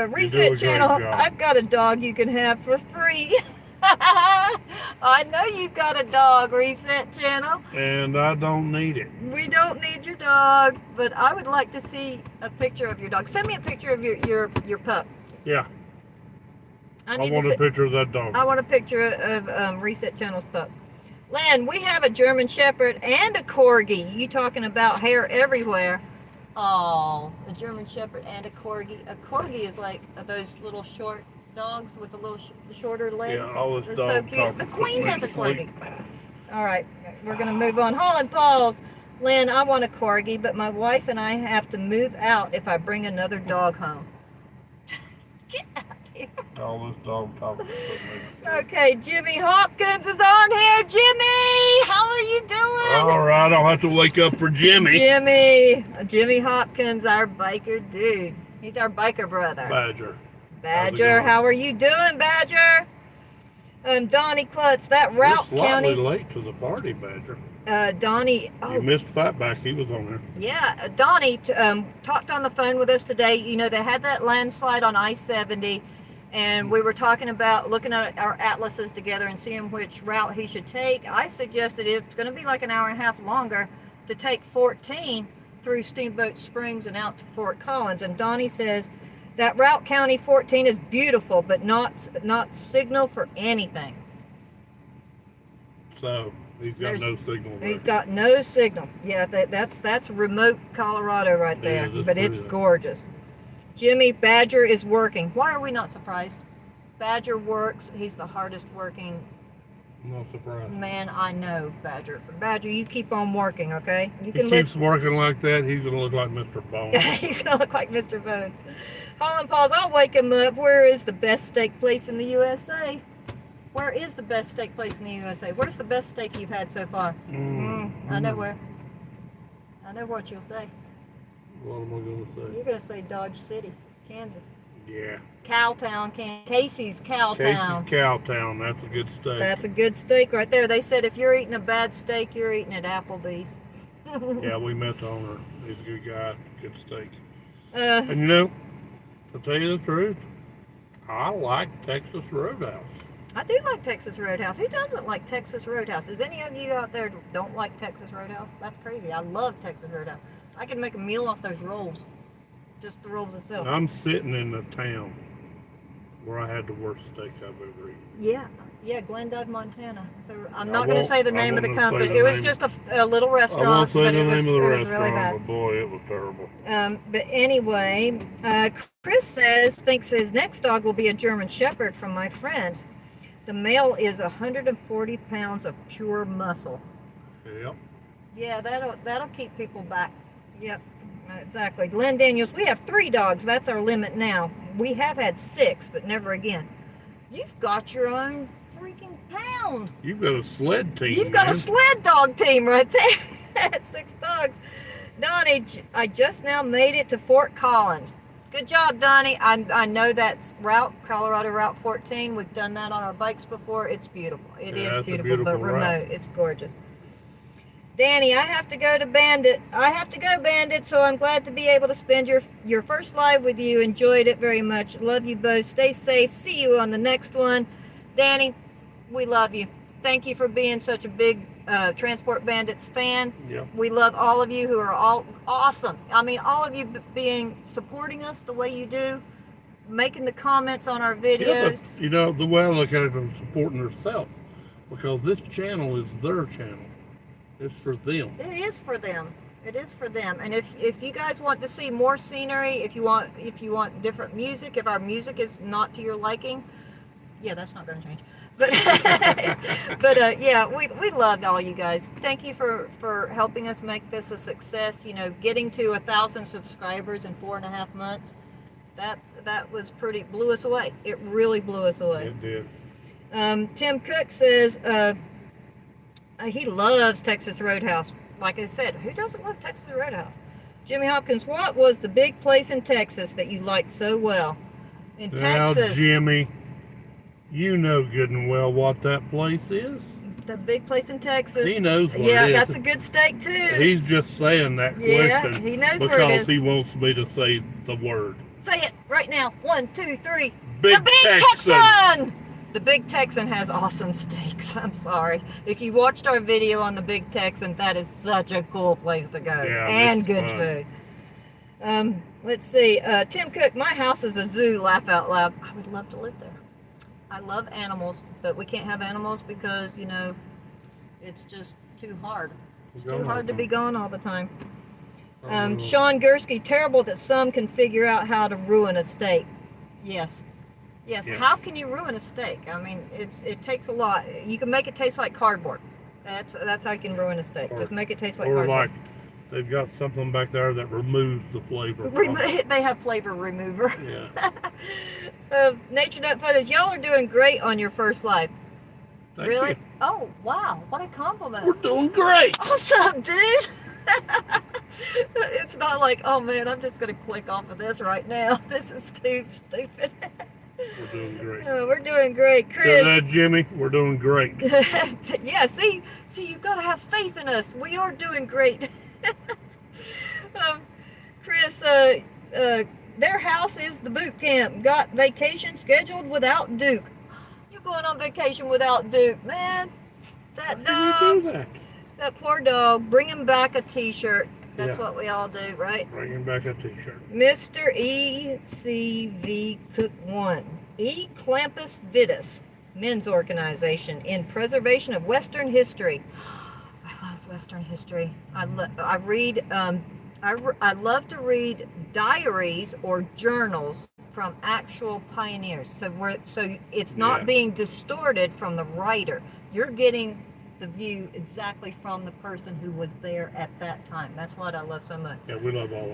Reset channel. I've got a dog you can have for free. I know you've got a dog, Reset channel. And I don't need it. We don't need your dog, but I would like to see a picture of your dog. Send me a picture of your pup. Yeah. I want a picture of that dog. I want a picture of Reset channel's pup. Len, we have a German Shepherd and a Corgi. You talking about hair everywhere. Oh, a German Shepherd and a Corgi. A Corgi is like those little short dogs with the little shorter legs. Yeah, all this That's dog so cute. talk The is Queen put me has a to sleep. Corgi. All right, we're going to move on. Holland Paul's. Len, I want a Corgi, but my wife and I have to move out if I bring another dog home. Get out of here. All this dog talk is putting me to sleep. Okay, Jimmy Hopkins is on here. Jimmy, how are you doing? All right, I'll have to wake up for Jimmy. Jimmy Hopkins, our biker dude. He's our biker brother. Badger. How are you doing, Badger? Donnie Klutz, that Route You're County. slightly late to the party, Badger. Donnie. You missed Fatback. He was on there. Yeah, Donnie talked on the phone with us today. You know, they had that landslide on I-70, and we were talking about looking at our atlases together and seeing which route he should take. I suggested it's going to be like an hour and a half longer to take 14 through Steamboat Springs and out to Fort Collins. And Donnie says that Route County 14 is beautiful, but not signal for anything. So he's got no signal. He's got no signal. Yeah, that's remote Colorado right there, but it's gorgeous. Jimmy, Badger is working. Why are we not surprised? Badger works. He's the hardest working I'm not surprised. Man, I know, Badger. Badger, you keep on working, okay? You He can keeps listen. working like that, he's going to look like Mr. Bones. He's gonna look like Mr. Bones. Holland Paws, I'll wake him up. Where is the best steak place in the USA? Where is the best steak place in the USA? Where's the best steak you've had so far? I know where. I know what you'll say. What am I going to say? You're gonna say Dodge City, Kansas. Yeah. Cowtown, Casey's Cowtown. Casey's Cowtown, that's a good steak. That's a good steak right there. They said if you're eating a bad steak, you're eating at Applebee's. Yeah, we met the owner. He's a good guy, good steak. Uh, And you know, to tell you the truth, I like Texas Roadhouse. I do like Texas Roadhouse. Who doesn't like Texas Roadhouse? Is any of you out there don't like Texas Roadhouse? That's crazy. I love Texas Roadhouse. I can make a meal off those rolls. Just the rolls itself. I'm sitting in the town where I had the worst steak I've ever eaten. Yeah, Glendive, Montana. I'm I not going to won't- say the I name of the won't say company. the It was name. just a little restaurant. I won't say but the it was, name of the it was restaurant, really bad. but boy, it was terrible. But anyway, Chris thinks his next dog will be a German Shepherd from my friends. The male is 140 pounds of pure muscle. Yep. Yeah, that'll keep people back. Yep, exactly. Glenn Daniels, we have 3 dogs. That's our limit now. We have had 6, but never again. You've got your own freaking pound. You've got a sled team. You've got a man. sled dog team right there. At 6 dogs. Donnie, I just now made it to Fort Collins. Good job, Donnie. I know that's Colorado Route 14. We've done that on our bikes before. It's beautiful. It Yeah, is it's a beautiful, beautiful but remote. route. It's gorgeous. Danny, I have to go to Bandit. I have to go, Bandit, so I'm glad to be able to spend your first live with you. Enjoyed it very much. Love you both. Stay safe. See you on the next one. Danny, we love you. Thank you for being such a big Transport Bandits fan. Yep. We love all of you who are all awesome. I mean, all of you supporting us the way you do, making the comments on our Yeah, videos. but, you know, the way I look at it, I'm supporting herself. Because this channel is their channel. It's for them. It is for them. It is for them. And if you guys want to see more scenery, if you want different music, if our music is not to your liking, yeah, that's not going to change. But yeah, we loved all you guys. Thank you for helping us make this a success. You know, getting to 1,000 subscribers in 4.5 months. That was blew us away. It really blew us away. It did. Tim Cook says he loves Texas Roadhouse. Like I said, who doesn't love Texas Roadhouse? Jimmy Hopkins, what was the big place in Texas that you liked so well? In Now, Texas, Jimmy, you know good and well what that place is. the big place in Texas. He knows what Yeah, it is. that's a good steak too. He's just saying that Yeah, question he knows where it because is. he wants me to say the word. Say it right now. 1, 2, 3. Big The Big Texan. Texan! The Big Texan has awesome steaks. I'm sorry. If you watched our video on the Big Texan, that is such a cool place to go. Yeah, and it's good fun. food. Let's see. Tim Cook, my house is a zoo, laugh out loud. I would love to live there. I love animals, but we can't have animals because, you know, it's just too hard. It's too hard to be gone all the time. Sean Gursky, terrible that some can figure out how to ruin a steak. Yes. Yes. How can you ruin a steak? I mean, it takes a lot. You can make it taste like cardboard. That's how you can ruin a steak. Just make it taste like or cardboard. like they've got something back there that removes the flavor. from it. They have flavor remover. Yeah. Nature Nut Photos, y'all are doing great on your first live. Thank Really? you. Oh, wow. What a compliment. We're doing great. Awesome, dude. It's not like, oh man, I'm just going to click off of this right now. This is too stupid. We're doing great. Oh, we're doing great. Chris. Jimmy, we're doing great. Yeah, see, you've got to have faith in us. We are doing great. Chris, their house is the boot camp. Got vacation scheduled without Duke. You're going on vacation without Duke, man. That How can you do dog, that? that poor dog. Bring him back a t-shirt. That's Yeah. what we all do, right? Bringing back a t-shirt. Mr. ECV Cook 1. E. Clampus Vitus, men's organization in preservation of Western history. I love Western history. I love to read diaries or journals from actual pioneers. So it's not Yeah. being distorted from the writer. You're getting the view exactly from the person who was there at that time. That's what I love so much. Yeah, we love all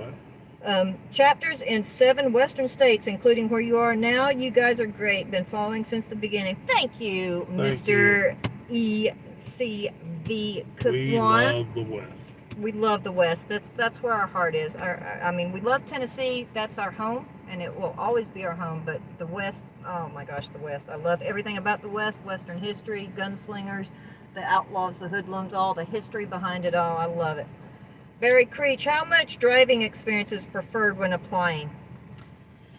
that. Chapters in 7 western states, including where you are now. You guys are great. Been following since the beginning. Thank you, Thank Mr. ECV Cook We One. love the West. We love the West. That's where our heart is. I mean, we love Tennessee. That's our home, and it will always be our home. But the West, oh my gosh, the West. I love everything about the West. Western history, gunslingers, the outlaws, the hoodlums, all the history behind it all. I love it. Barry Creech, how much driving experience is preferred when applying?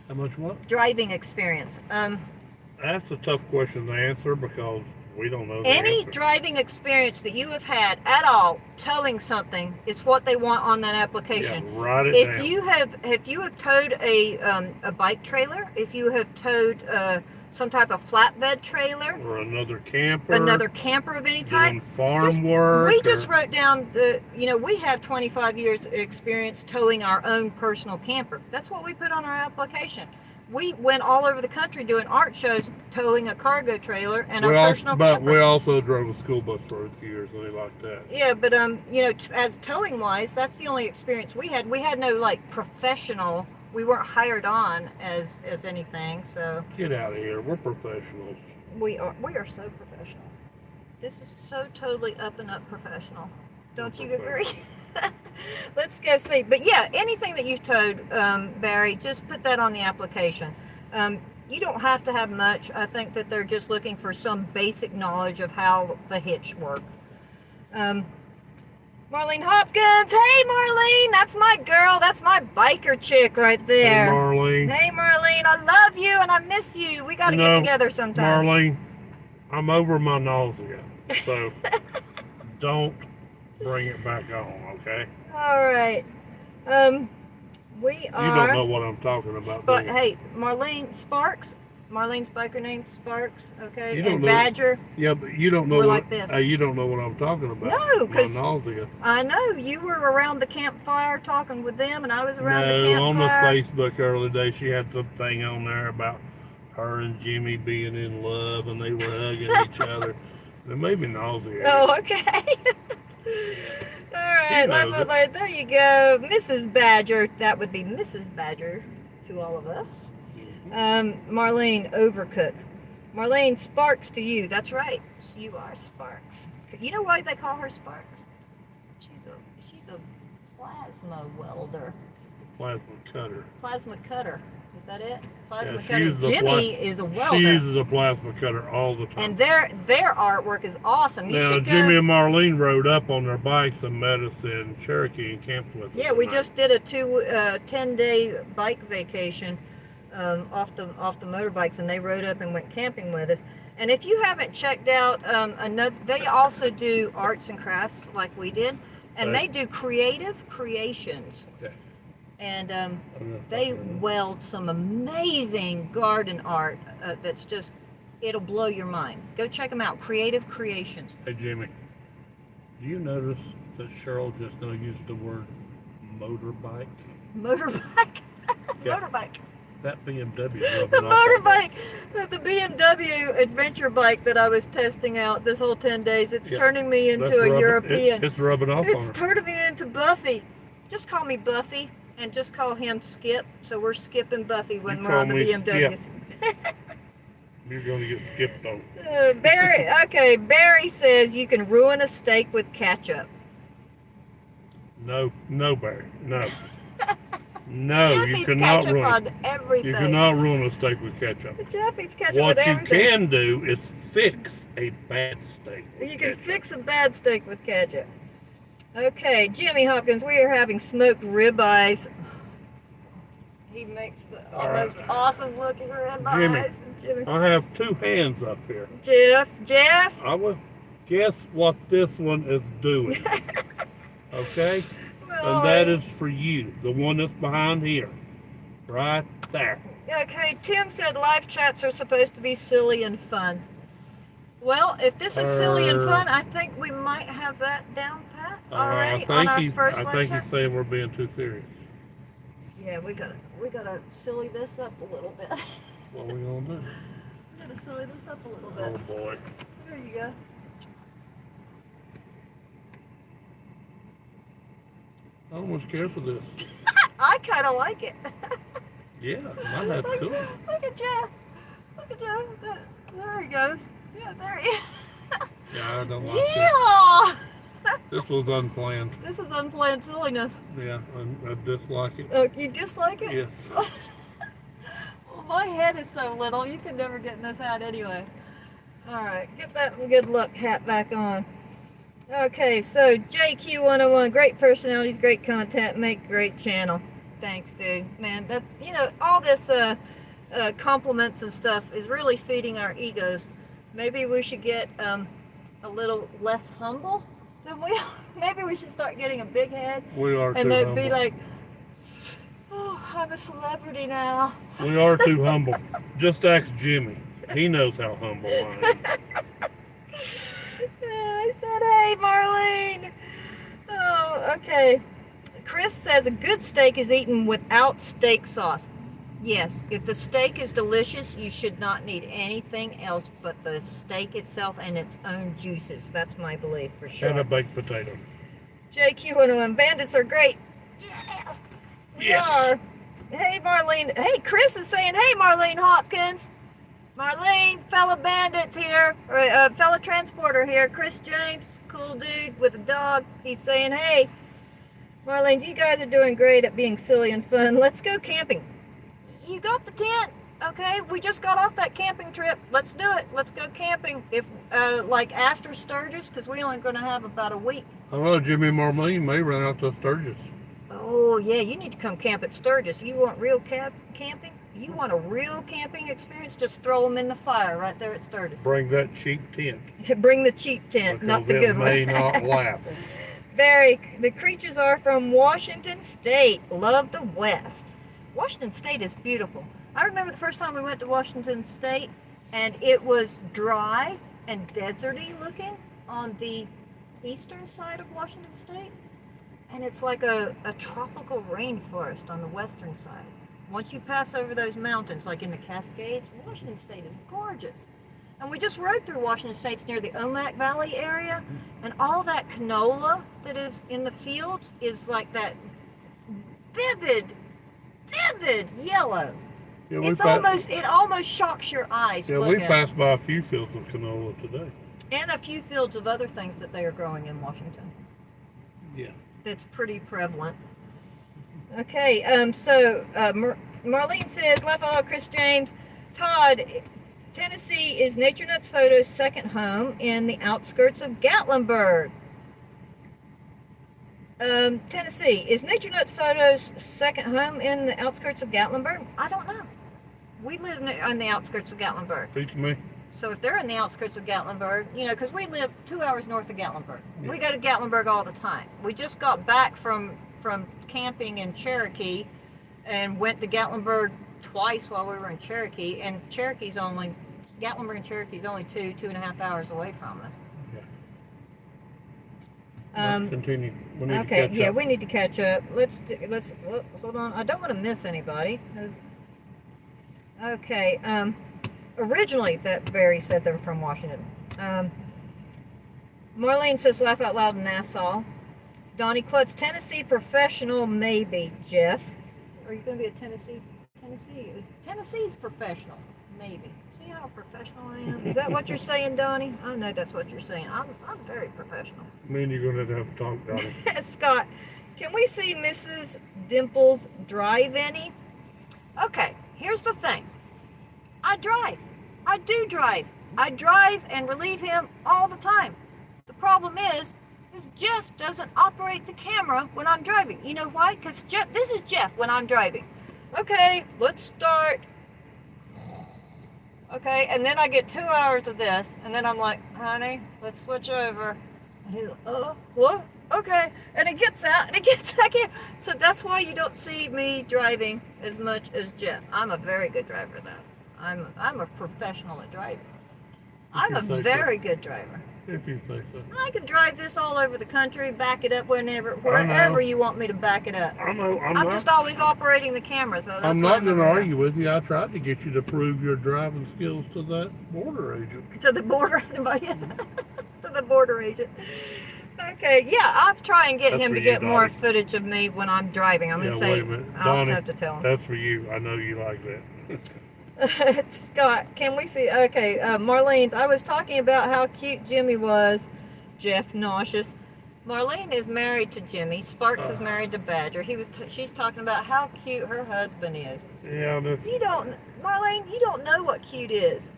How much what? Driving experience. That's a tough question to answer because we don't know the Any answer. driving experience that you have had at all towing something is what they want on that application. Yeah, write it If down. you have towed a bike trailer, if you have towed some type of flatbed trailer, Or another camper. another camper of any type, Doing farm work. we just wrote down we have 25 years experience towing our own personal camper. That's what we put on our application. We went all over the country doing art shows, towing a cargo trailer and our personal camper. But we also drove a school bus for a few years, and they like that. Yeah, but as towing wise, that's the only experience we had. We had no like professional. We weren't hired on as anything. So Get out of here. We're professionals. we are so professional. This is so totally up and up professional. Don't you agree? Let's go see. But yeah, anything that you've towed, Barry, just put that on the application. You don't have to have much. I think that they're just looking for some basic knowledge of how the hitch work. Marlene Hopkins. Hey, Marlene. That's my girl. That's my biker chick right there. Hey, Marlene. Hey, Marlene. I love you and I miss you. We got to get together sometime. Marlene, I'm over my nausea, so don't bring it back on, okay? All right. We are. You don't know what I'm talking about. But hey, Marlene Sparks. Marlene's biker name Sparks. Okay. You don't And know- Badger. Yeah, but you don't know We're what like this. you don't know what I'm talking about. No, my 'cause nausea. I know you were around the campfire talking with them, and I was around the No, on the campfire. Facebook earlier today, she had something on there about her and Jimmy being in love, and they were hugging each other. It made me nauseous. Oh, okay. All right, knows it. there you go, Mrs. Badger. That would be Mrs. Badger to all of us. Marlene Overcook. Marlene Sparks to you. That's right. You are Sparks. You know why they call her Sparks? She's a plasma welder. Plasma cutter. Plasma cutter. Is that it? Plasma she cutter. uses a Jimmy is a welder. She uses a plasma cutter all the time. And their artwork is awesome. You Now, should go. Jimmy and Marlene rode up on their bikes and met us in Cherokee and camped with us. Yeah, we tonight. just did a 10-day bike vacation off the motorbikes, and they rode up and went camping with us. And if you haven't checked out they also do arts and crafts like we did, and Okay. they do creative creations. Okay. And they weld some amazing garden art that's just, it'll blow your mind. Go check them out. Creative Creations. Hey, Jimmy, do you notice that Cheryl just now used the word motorbike? Motorbike. Yeah. Motorbike. That BMW The rubbing off on me. motorbike, the BMW adventure bike that I was testing out this whole 10 days, it's Yeah, turning me into That's a rubbing- European. It's rubbing off on It's her. turning me into Buffy. Just call me Buffy and just call him Skip. So we're skipping Buffy when You we're on the call me BMWs. You're going to get skipped on. Barry says you can ruin a steak with ketchup. No, Barry. No. No, Jeff you eats cannot ketchup ruin on it. everything. You cannot ruin a steak with ketchup. Jeff eats ketchup What with you everything. can do is fix a bad steak with You can ketchup. fix a bad steak with ketchup. Okay, Jimmy Hopkins, we are having smoked ribeyes. He makes the All right. most awesome looking ribeyes. Jimmy. I have two hands up here. Jeff. I will guess what this one is doing. Okay? And that is for you. The one that's behind here. Right there. Okay, Tim said live chats are supposed to be silly and fun. Well, if this is silly and fun, I think we might have that down pat already on our first I live think chat. he's saying we're being too serious. Yeah, we gotta silly this up a little bit. What are we gonna do? We gotta silly this up a little Oh bit. boy. There you go. I almost care for this. I kind of like it. Yeah, my hat's cool. Look at Jeff. Look at Jeff. There he goes. Yeah, there he is. Yeah, I don't like this. Yeah. This was unplanned. This is unplanned silliness. Yeah, I dislike it. Oh, you dislike it? Yes. Well, my head is so little, you can never get in this hat anyway. All right, get that good luck hat back on. Okay, so JQ101, great personalities, great content, make great channel. Thanks, dude. Man, that's, all this compliments and stuff is really feeding our egos. Maybe we should get a little less humble than we are. Maybe we should start getting a big head. We are and too then humble. be like, oh, I'm a celebrity now. We are too humble. Just ask Jimmy. He knows how humble I am. I said, hey, Marlene. Oh, okay. Chris says a good steak is eaten without steak sauce. Yes, if the steak is delicious, you should not need anything else but the steak itself and its own juices. That's my belief for sure. And a baked potato. JQ101, bandits are great. Yeah, we Yes. are. Hey, Marlene. Hey, Chris is saying, hey, Marlene Hopkins. Marlene, fellow bandits here, or fellow transporter here. Chris James, cool dude with a dog. He's saying, hey, Marlene, you guys are doing great at being silly and fun. Let's go camping. You got the tent, okay? We just got off that camping trip. Let's do it. Let's go camping. If like after Sturgis, because we only going to have about a week. I know Jimmy and Marlene may run out to Sturgis. Oh yeah, you need to come camp at Sturgis. You want real camping? You want a real camping experience? Just throw them in the fire right there at Sturgis. Bring that cheap tent. Bring the cheap tent, Because not the it good may one. not last. The creatures are from Washington State. Love the West. Washington State is beautiful. I remember the first time we went to Washington State, and it was dry and deserty looking on the eastern side of Washington State. And it's like a tropical rainforest on the western side. Once you pass over those mountains, like in the Cascades, Washington State is gorgeous. And we just rode through Washington State. It's near the Omak Valley area, and all that canola that is in the fields is like that vivid yellow. Yeah, It almost shocks your eyes. Yeah, we passed by a few fields of canola today. And a few fields of other things that they are growing in Washington. Yeah. That's pretty prevalent. Okay, Marlene says, left follow Chris James. Todd, Tennessee is Nature Nuts Photo's second home in the outskirts of Gatlinburg. Tennessee, is Nature Nuts Photo's second home in the outskirts of Gatlinburg? I don't know. We live on the outskirts of Gatlinburg. Beats me. So if they're in the outskirts of Gatlinburg, because we live 2 hours north of Gatlinburg. Yeah. We go to Gatlinburg all the time. We just got back from camping in Cherokee and went to Gatlinburg twice while we were in Cherokee. And Gatlinburg and Cherokee is only 2.5 hours away from us. Continue. We need to Okay, catch yeah, up. we need to catch up. Hold on. I don't want to miss anybody. Okay. Originally, that Barry said they were from Washington. Marlene says, laugh out loud in Nassau. Donnie Klutz, Tennessee professional, maybe. Jeff, are you going to be a Tennessee's professional, maybe. See how professional I am? Is that what you're saying, Donnie? I know that's what you're saying. I'm very professional. Me and you're going to have to talk, Donnie. Scott, can we see Mrs. Dimples drive any? Okay, here's the thing. I drive. I do drive. I drive and relieve him all the time. The problem is Jeff doesn't operate the camera when I'm driving. You know why? Because this is Jeff when I'm driving. Okay, let's start. Okay, and then I get 2 hours of this, and then I'm like, honey, let's switch over. And he's like, what? Okay. And it gets out, and it gets back in. So that's why you don't see me driving as much as Jeff. I'm a very good driver, though. I'm a professional at driving. I'm a very good driver. If you say so. I can drive this all over the country, back it up wherever you want me to back it up. I know. I'm just always operating the camera, so that's I'm not going to argue with you. I tried to get you to prove your driving skills to that border agent. To the border, to the border agent. Okay, yeah, I'll try and get That's him for to you, get more Dottie. footage of me when I'm driving. I'm Yeah, gonna say wait a minute. I'll Donnie, have to tell him. that's for you. I know you like that. Scott, can we see? Okay, Marlene's. I was talking about how cute Jimmy was. Jeff nauseous. Marlene is married to Jimmy. Sparks is married to Badger. She's talking about how cute her husband is. Yeah, this. You don't, Marlene. You don't know what cute is.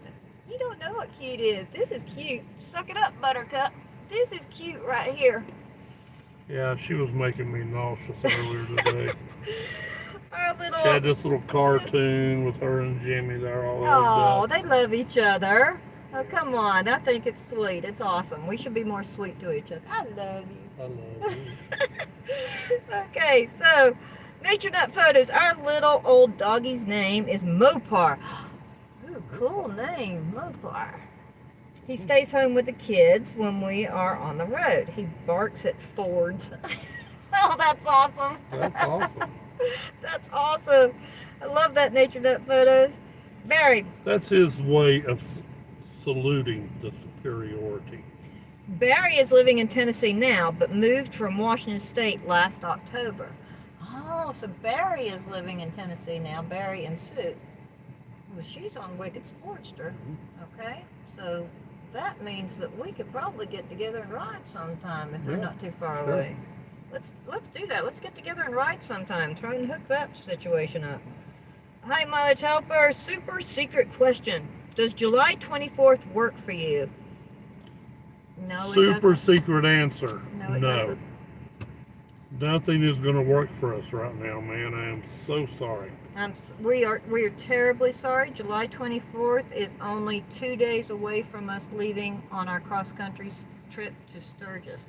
You don't know what cute is. This is cute. Suck it up, Buttercup. This is cute right here. Yeah, she was making me nauseous earlier today. Our little. She had this little cartoon with her and Jimmy. They're all Oh, hugged up. they love each other. Oh, come on. I think it's sweet. It's awesome. We should be more sweet to each other. I love you. I love you. Okay, so Nature Nut Photos. Our little old doggy's name is Mopar. Ooh, cool name, Mopar. He stays home with the kids when we are on the road. He barks at Fords. Oh, that's awesome. That's awesome. That's awesome. I love that Nature Nut Photos. Barry. That's his way of saluting the superiority. Barry is living in Tennessee now, but moved from Washington State last October. Oh, so Barry is living in Tennessee now. Barry and Sue. Well, she's on Wicked Sportster. Okay, so that means that we could probably get together and ride sometime if they're not too far away. Let's do that. Let's get together and ride sometime. Try and hook that situation up. Hi, Mileage Helper. Super secret question. Does July 24th work for you? No, it Super doesn't. secret answer. No, it doesn't. Nothing is going to work for us right now, man. I am so sorry. We are terribly sorry. July 24th is only 2 days away from us leaving on our cross-country trip to Sturgis.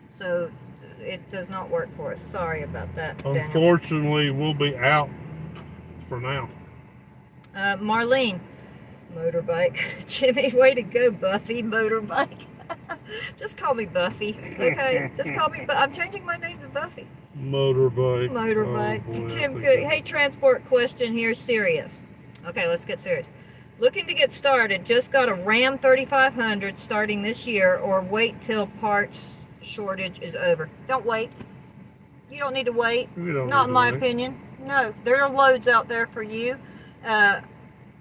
So it does not work for us. Sorry about that, Daniel. Unfortunately, we'll be out for now. Marlene, motorbike. Jimmy, way to go, Buffy, motorbike. Just call me Buffy, okay? Just call me, I'm changing my name to Buffy. Motorbike. Motorbike. Oh, boy, Tim Cook. Hey, transport question here, serious. Okay, let's get serious. Looking to get started, just got a Ram 3500 starting this year, or wait till parts shortage is over. Don't wait. You don't need to wait. Not in my opinion. No, there are loads out there for you.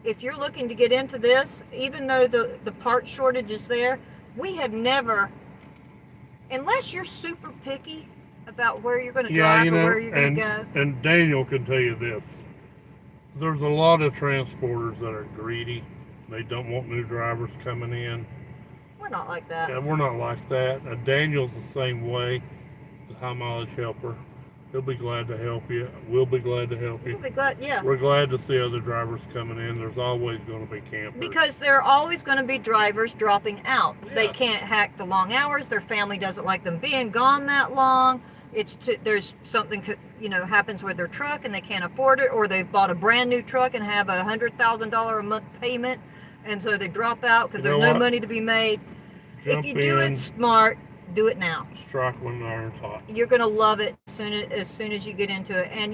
If you're looking to get into this, even though the part shortage is there, we have never, unless you're super picky about where you're going to drive or where you're going to go. And Daniel can tell you this. There's a lot of transporters that are greedy. They don't want new drivers coming in. We're not like that. And we're not like that. Daniel's the same way, the high mileage helper. He'll be glad to help you. We'll be glad to help you. We'll be glad, yeah. We're glad to see other drivers coming in. There's always going to be campers. Because there are always going to be drivers dropping out. Yeah. They can't hack the long hours. Their family doesn't like them being gone that long. There's something happens with their truck and they can't afford it, or they've bought a brand new truck and have $100,000 a month payment, and so they drop out because there's no money to be made. Jump if you do it smart, do it now. Strike when the iron's hot. You're gonna love it as soon as you get into it. And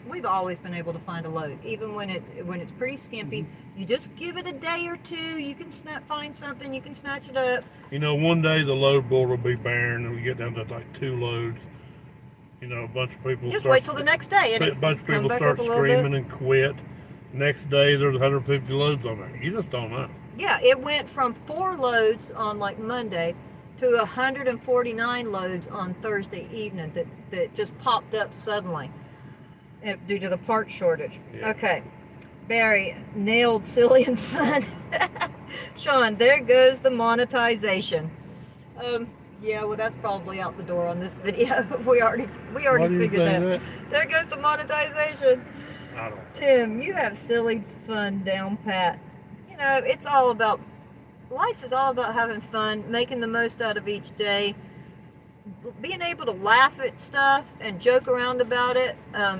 we've always been able to find a load, even when it's pretty skimpy. You just give it a day or two. You can find something. You can snatch it up. One day the load board will be barren, and we get down to like 2 loads. A bunch of people just wait till the next day, and a bunch of people start screaming and quit. Next day there's 150 loads on there. You just don't know. Yeah, it went from 4 loads on like Monday to 149 loads on Thursday evening that just popped up suddenly due to the part shortage. Yeah. Okay. Barry, nailed silly and fun. Sean, there goes the monetization. Yeah, well, that's probably out the door on this video. we already figured that. There goes the monetization. I don't. Tim, you have silly fun down pat. It's all about, life is all about having fun, making the most out of each day, being able to laugh at stuff and joke around about it,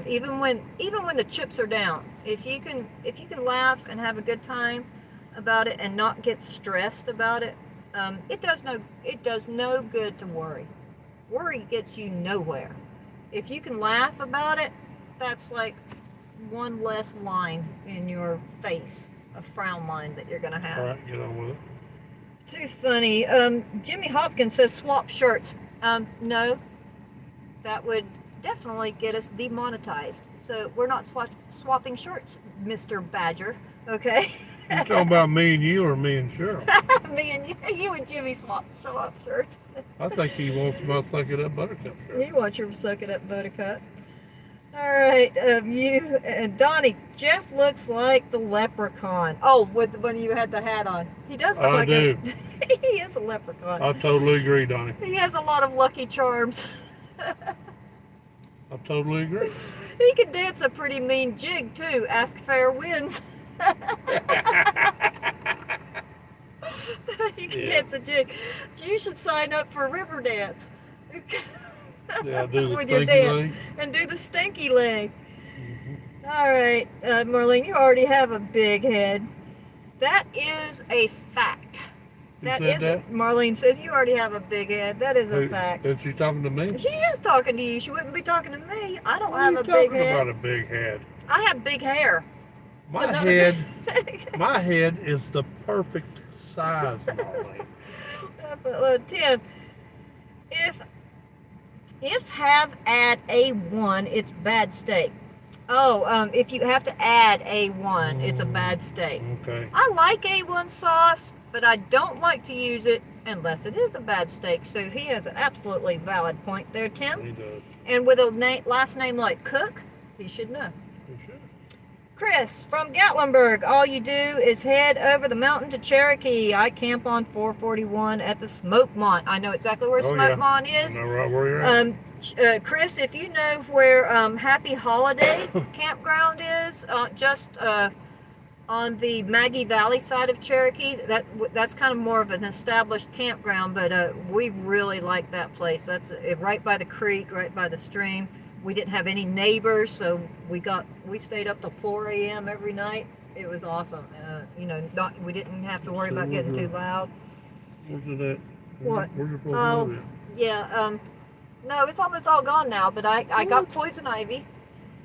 even when the chips are down. If you can laugh and have a good time about it and not get stressed about it, it does no good to worry. Worry gets you nowhere. If you can laugh about it, that's like one less line in your face, a frown line that you're gonna have. All right, get on with it. Too funny. Jimmy Hopkins says swap shirts. No, that would definitely get us demonetized. So we're not swapping shirts, Mr. Badger. Okay. You talking about me and you or me and Cheryl? Me and you and Jimmy swap shirts. I think he wants my suck it up buttercup shirt. You want your suck it up buttercup. All right, you and Donnie. Jeff looks like the leprechaun. Oh, when you had the hat on, he does look like do. He is a leprechaun. I totally agree, Donnie. He has a lot of lucky charms. I totally agree. He can dance a pretty mean jig too. Ask fair wins. He can dance a jig. You should sign up for river dance. Yeah, do the With your stinky dance leg. and do the stinky leg. All right, Marlene, you already have a big head. That is a fact. You said that? Marlene says you already have a big head. That is a Hey, fact. is she talking to me? She is talking to you. She wouldn't be talking to me. I don't What have are a you big talking head. about a big head? I have big hair. My But not- my head is the perfect size, Molly. Tim, if have add A1, it's bad steak. Oh, if you have to add A1, it's a bad steak. Okay. I like A1 sauce, but I don't like to use it unless it is a bad steak. So he has an absolutely valid point there, Tim. He does. And with a last name like Cook, he should know. He should. Chris from Gatlinburg, all you do is head over the mountain to Cherokee. I camp on 441 at the Smokemont. I know exactly where Smokemont is. I know right where you're at. Chris, if you know where Happy Holiday Campground is, just on the Maggie Valley side of Cherokee, that's kind of more of an established campground, but we really like that place. That's right by the creek, right by the stream. We didn't have any neighbors, so we stayed up till 4 a.m. every night. It was awesome. We didn't have to worry about getting too loud. Where's it at? What? Where's your portfolio? Yeah. No, it's almost all gone now. But I got poison ivy.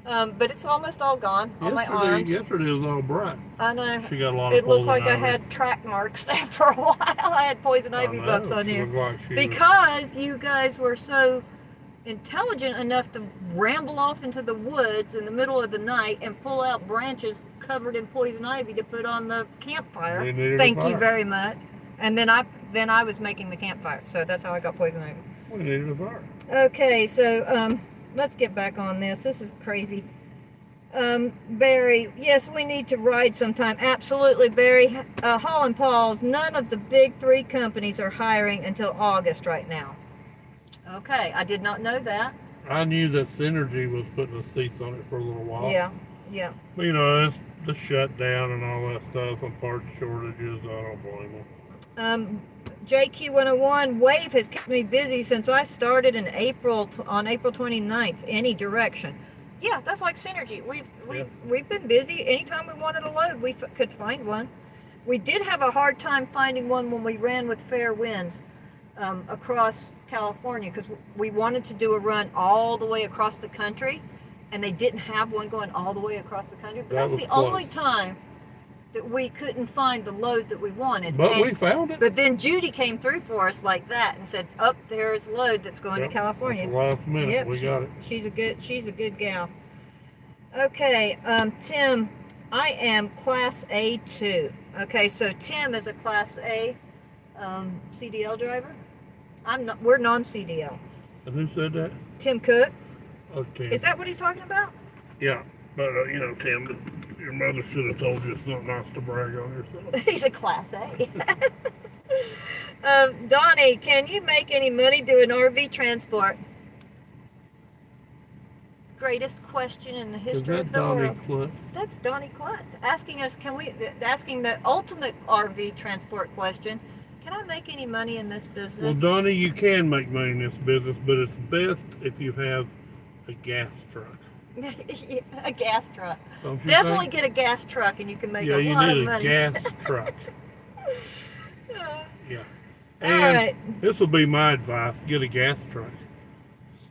But it's almost all gone on my arms. Yesterday was all bright. I know. She got a lot of It looked like I ivy. had track marks there for a while. I had poison ivy I know, bumps on she here. looked like she Because you guys were so intelligent enough to ramble off into the woods in the middle of the night and pull out branches covered in poison ivy to put on the campfire. We needed a Thank you fire. very much. And then I was making the campfire, so that's how I got poison ivy. We needed a fire. Okay, so let's get back on this. This is crazy. Barry, yes, we need to ride sometime. Absolutely, Barry. Holland Paul's, none of the big three companies are hiring until August right now. Okay, I did not know that. I knew that Synergy was putting the seats on it for a little while. Yeah. But, it's the shutdown and all that stuff and parts shortages. I don't blame them. JQ101, Wave has kept me busy since I started in on April 29th. Any direction. Yeah, that's like Synergy. We've been busy. Anytime we wanted a load, we could find one. We did have a hard time finding one when we ran with fair winds across California, because we wanted to do a run all the way across the country, and they didn't have one going all the way across the country. But that's the only time that we couldn't find the load that we wanted. But we found it. But then Judy came through for us like that and said, there's a load that's going to California. At the last minute, Yep, we got it. She's a good gal. Okay, Tim, I am Class A too. Okay, so Tim is a Class A CDL driver. We're non-CDL. And who said that? Tim Cook. Okay. Is that what he's talking about? Yeah. But, Tim, your mother should have told you it's not nice to brag on yourself. He's a Class A. Donnie, can you make any money doing RV transport? Greatest question in the history of the world. Klutz? That's Donnie Klutz asking us, asking the ultimate RV transport question. Can I make any money in this Well, business? Donnie, you can make money in this business, but it's best if you have a gas truck. A gas truck. Don't you Definitely think? get a gas truck and you can make Yeah, a you lot need of a money. gas truck. Yeah. All And right. this will be my advice. Get a gas truck.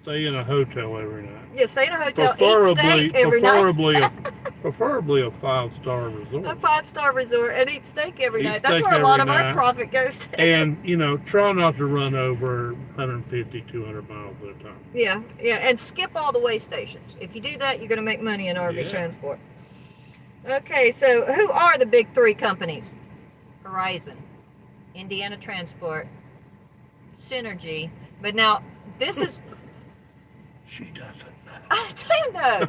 Stay in a hotel every night. Yeah, stay in a hotel, eat steak every night. Preferably a 5-star resort. A 5-star resort and eat steak every Eat night. That's steak where a lot of every our night. profit goes to. And, try not to run over 150, 200 miles at a time. Yeah, and skip all the way stations. If you do that, you're going to make money in RV transport. Okay, so who are the big three companies? Horizon, Indiana Transport, Synergy. But now, this is... She doesn't know. I do know.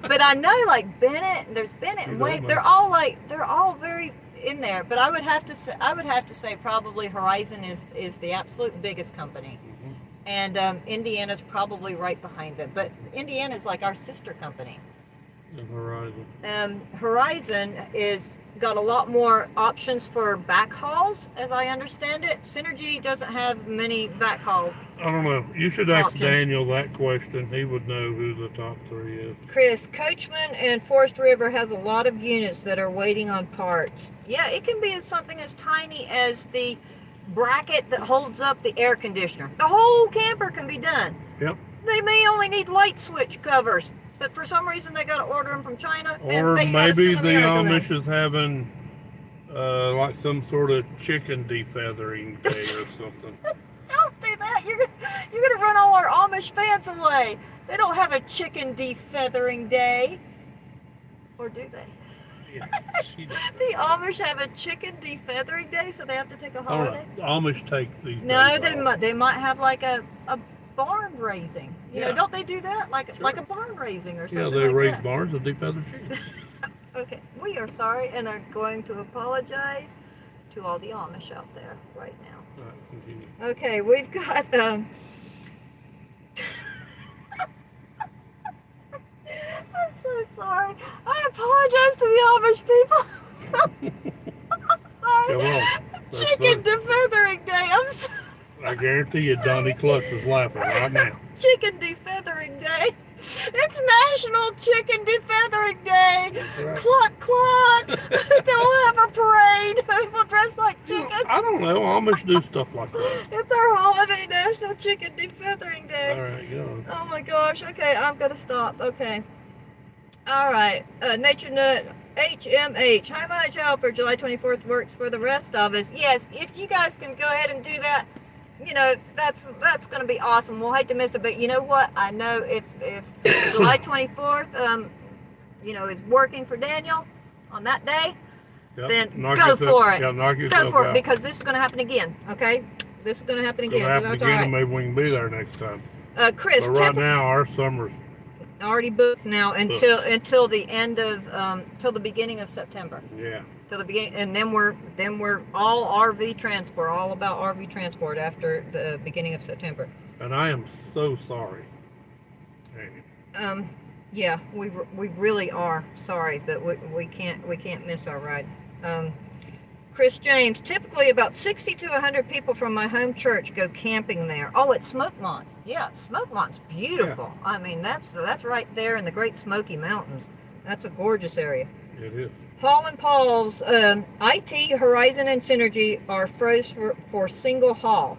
But I know, like, Bennett, there's Bennett and Wade. They're all very in there. But I would have to say probably Horizon is the absolute biggest company. Mm-hmm. And Indiana's probably right behind them. But Indiana's like our sister company. And Horizon. Horizon is got a lot more options for backhauls, as I understand it. Synergy doesn't have many backhaul. I don't know. You should ask options. Daniel that question. He would know who the top three is. Chris, Coachman and Forest River has a lot of units that are waiting on parts. Yeah, it can be something as tiny as the bracket that holds up the air conditioner. The whole camper can be done. Yep. They may only need light switch covers, but for some reason they got to order them from China. Or maybe the Amish is having like some sort of chicken defeathering day or something. Don't do that. You're gonna run all our Amish fans away. They don't have a chicken defeathering day, or do they? Yes, she does. The Amish have a chicken defeathering day, so they have to take a holiday. Amish take these. No, days they might have like a barn raising. You know, Yeah. don't they do that? Like Sure. a barn raising or Yeah, something they like raise that. barns and defeather chickens. Okay, we are sorry and are going to apologize to all the Amish out there right now. All right, continue. Okay, we've got I'm so sorry. I apologize to the Amish people. I'm sorry. Come on. That's Chicken fine. defeathering day. I'm sorry. I guarantee you Donnie Klutz is laughing right now. Chicken defeathering day. It's National Chicken Defeathering Day. That's right. Cluck, cluck. They'll have a parade. People dress like chickens. I don't know. Amish do stuff like that. It's our holiday, National Chicken Defeathering Day. All right, go on. Oh my gosh. Okay, I'm going to stop. Okay. All right. Nature Nut HMH. High Mileage Helper, July 24th works for the rest of us. Yes, if you guys can go ahead and do that, that's going to be awesome. We'll hate to miss it, but you know what? I know if July 24th, is working for Daniel on that day, Yep. then Knock go yourself- for it. Yeah, knock Go yourself for it, out. because this is going to happen again, okay? This is going to happen It's gonna again. happen That's again, all and right. maybe we can be there next time. Chris, But right now, our summer's already booked now until the end of till the beginning of September. yeah. Till the beginning, and then we're all RV transport, all about RV transport after the beginning of September. And I am so sorry. Hey, Yeah, we really are sorry that we can't miss our ride. Chris James, typically about 60 to 100 people from my home church go camping there. Oh, it's Smokemont. Yeah, Smokemont's beautiful. Yeah. I mean, that's right there in the Great Smoky Mountains. That's a gorgeous area. it is. Paul and Paul's IT, Horizon, and Synergy are froze for single haul.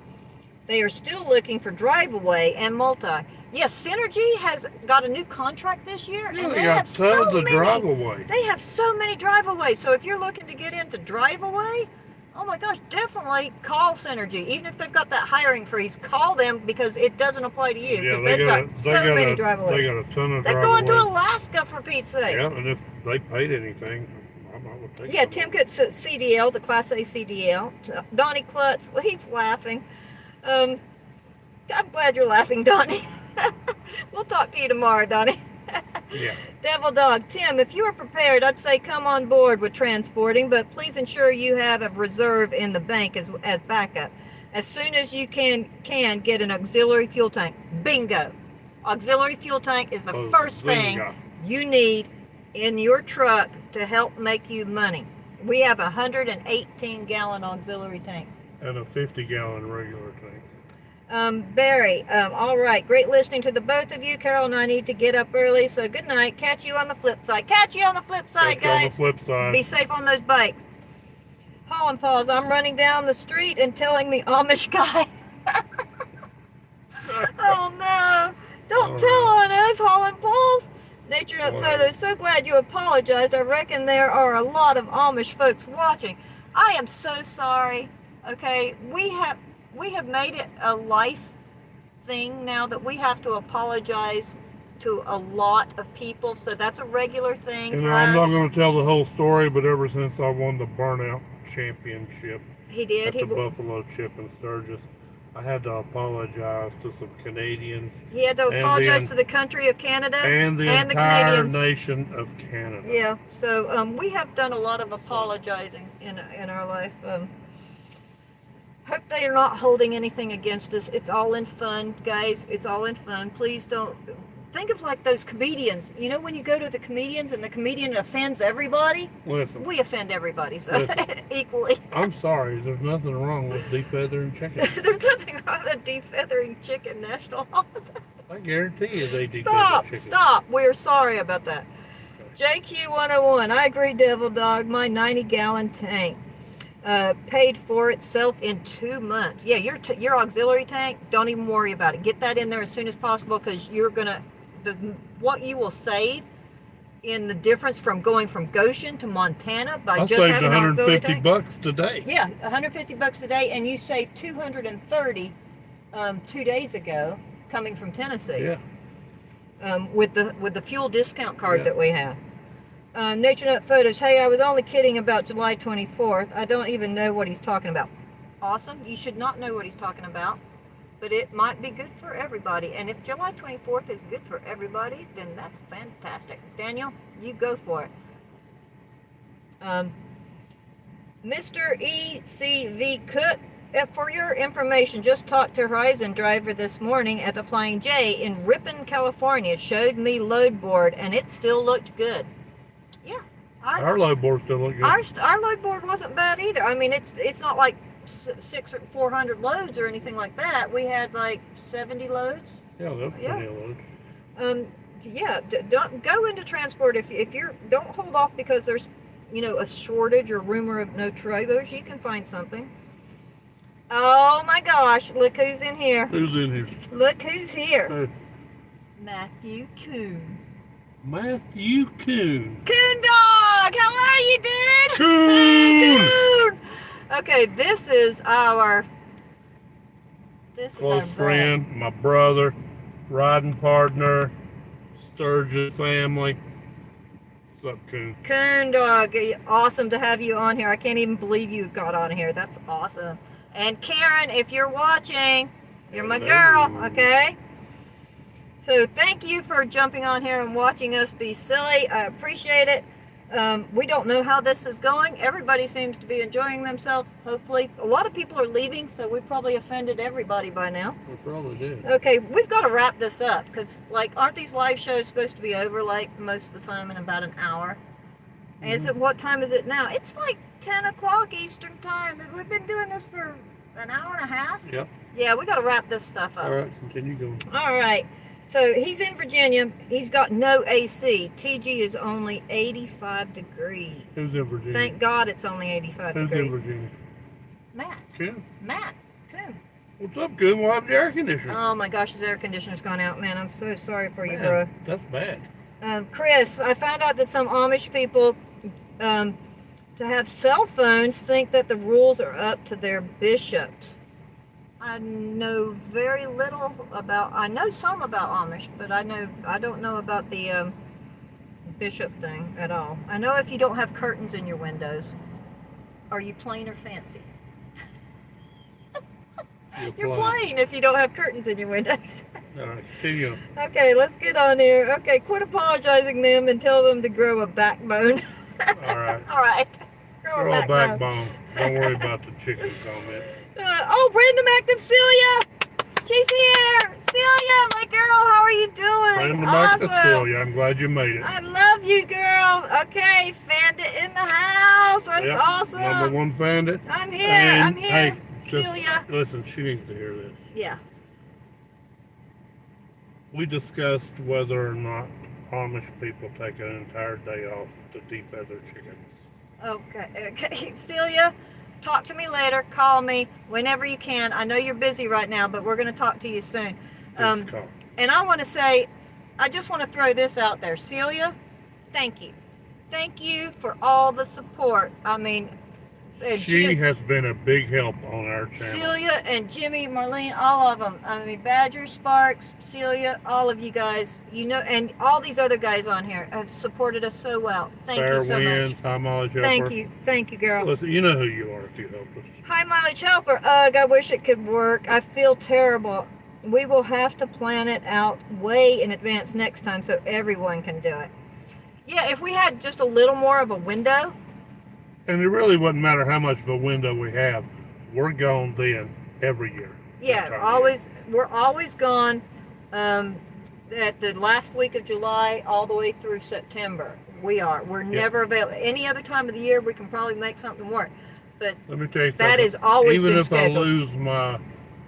They are still looking for drive-away and multi. Yes, Synergy has got a new contract this year, Yeah, and they they got have tons so of many. drive-away. They have so many drive-away. So if you're looking to get into drive-away, oh my gosh, definitely call Synergy. Even if they've got that hiring freeze, call them, because it doesn't apply to you. Yeah, Because they've got so many drive-away. They got a ton of They're drive-away. going to Alaska, for Pete's sake. Yeah, and if they paid anything, I would take Yeah, some Tim of it. Cook's at CDL, the Class A CDL. Donnie Klutz, he's laughing. I'm glad you're laughing, Donnie. We'll talk to you tomorrow, Donnie. Yeah. Devil Dog, Tim, if you are prepared, I'd say come on board with transporting, but please ensure you have a reserve in the bank as backup. As soon as you can get an auxiliary fuel tank. Bingo. Auxiliary fuel tank is the first thing you need in your truck to help make you money. We have a 118-gallon auxiliary tank. And a 50-gallon regular tank. Barry, all right, great listening to the both of you. Carol and I need to get up early, so good night. Catch you on the flip side. Catch you on the flip side, That's on the guys. flip side. Be safe on those bikes. Holland Paws, I'm running down the street and telling the Amish guy. Oh no, don't tell on us, Holland Paws. Nature Nut Photos, so glad you apologized. I reckon there are a lot of Amish folks watching. I am so sorry. Okay, we have made it a life thing now that we have to apologize to a lot of people, so that's a regular thing for I'm us. not going to tell the whole story, but ever since I won the Burnout Championship at the Buffalo Chip in Sturgis, I had to apologize to some Canadians. He had to apologize to the country of Canada and the entire nation of Canada. Yeah, so we have done a lot of apologizing in our life. Hope they are not holding anything against us. It's all in fun, guys. It's all in fun. Please don't think of like those comedians. You know when you go to the comedians and the comedian offends everybody? Listen, we offend everybody, so equally. I'm sorry. There's nothing wrong with defeathering chickens. There's nothing wrong with defeathering chicken national holiday. I guarantee you they defeather chickens. Stop. We're sorry about that. JQ101. I agree, Devil Dog. My 90-gallon tank paid for itself in 2 months. Yeah, your auxiliary tank, don't even worry about it. Get that in there as soon as possible, because you're gonna what you will save in the difference from going from Goshen to Montana by just having an auxiliary tank. $150 today. Yeah, $150 today, and you saved $230 2 days ago coming from Tennessee. Yeah. With the fuel discount card that we have. Nature Nut Photos. Hey, I was only kidding about July 24th. I don't even know what he's talking about. Awesome. You should not know what he's talking about, but it might be good for everybody. And if July 24th is good for everybody, then that's fantastic. Daniel, you go for it. Mr. ECV Cook, for your information, just talked to Horizon driver this morning at the Flying J in Ripon, California. Showed me load board, and it still looked good. Yeah. Our load board still looked good. Our load board wasn't bad either. I mean, it's not like 600 or 400 loads or anything like that. We had like 70 loads. Yeah, that's plenty of loads. Yeah, don't go into transport if you're, don't hold off because there's, a shortage or rumor of no trailers. You can find something. Oh my gosh, look who's in here. Who's in here? Look who's here. Hey. Matthew Coon. Matthew Coon. Coon Dog, how are you, dude? Coon. Coon. Okay, this is our close friend, my brother, riding partner, Sturgis family. What's up, Coon? Coon Dog, awesome to have you on here. I can't even believe you got on here. That's awesome. And Karen, if you're watching, you're my girl, okay? So thank you for jumping on here and watching us be silly. I appreciate it. We don't know how this is going. Everybody seems to be enjoying themselves, hopefully. A lot of people are leaving, so we probably offended everybody by now. We probably did. Okay, we've got to wrap this up, because, aren't these live shows supposed to be over, most of the time in about an hour? Mm-hmm. What time is it now? It's 10 o'clock Eastern time. We've been doing this for an hour and a half. Yep. Yeah, we got to wrap this stuff up. All right, continue going. All right. So he's in Virginia. He's got no AC. TG is only 85 degrees. Who's in Virginia? Thank God it's only 85 Who's degrees. in Virginia? Matt. Kim? Matt. Coon. What's up, Coon? Why have the air conditioner? Oh my gosh, his air conditioner's gone out, man. I'm so sorry for you, bro. That's bad. Chris, I found out that some Amish people to have cell phones think that the rules are up to their bishops. I know very little about, I know some about Amish, but I don't know about the bishop thing at all. I know if you don't have curtains in your windows, are you plain or fancy? You're plain if you don't have curtains in your windows. All right, continue. Okay, let's get on here. Okay, quit apologizing them and tell them to grow a backbone. All right. All right. Grow a backbone. Don't worry about the chicken comment. Random active Celia! She's here! Celia, my girl, how are you doing? Random active Celia, I'm glad you made it. I love you, girl. Okay, Bandit in the house. That's awesome. Number one Bandit. I'm here. Hey, Celia. Listen, she needs to hear this. Yeah. We discussed whether or not Amish people take an entire day off to defeather chickens. Okay. Celia, talk to me later. Call me whenever you can. I know you're busy right now, but we're going to talk to you soon. And I want to say, I just want to throw this out there. Celia, thank you. Thank you for all the support. I mean, She has been a big help on our channel. Celia and Jimmy, Marlene, all of them. I mean, Badger, Sparks, Celia, all of you guys, you know, and all these other guys on here have supported us so well. Thank you so much. High Mileage Helper. Thank you, girl. Listen, you know who you are if you help us. High Mileage Helper. Ugh, I wish it could work. I feel terrible. We will have to plan it out way in advance next time so everyone can do it. Yeah, if we had just a little more of a window. And it really wouldn't matter how much of a window we have. We're gone then every year. Yeah, always. We're always gone at the last week of July all the way through September. We are. We're never available. Any other time of the year, we can probably make something work. But let me tell you that is always even been if scheduled. I lose my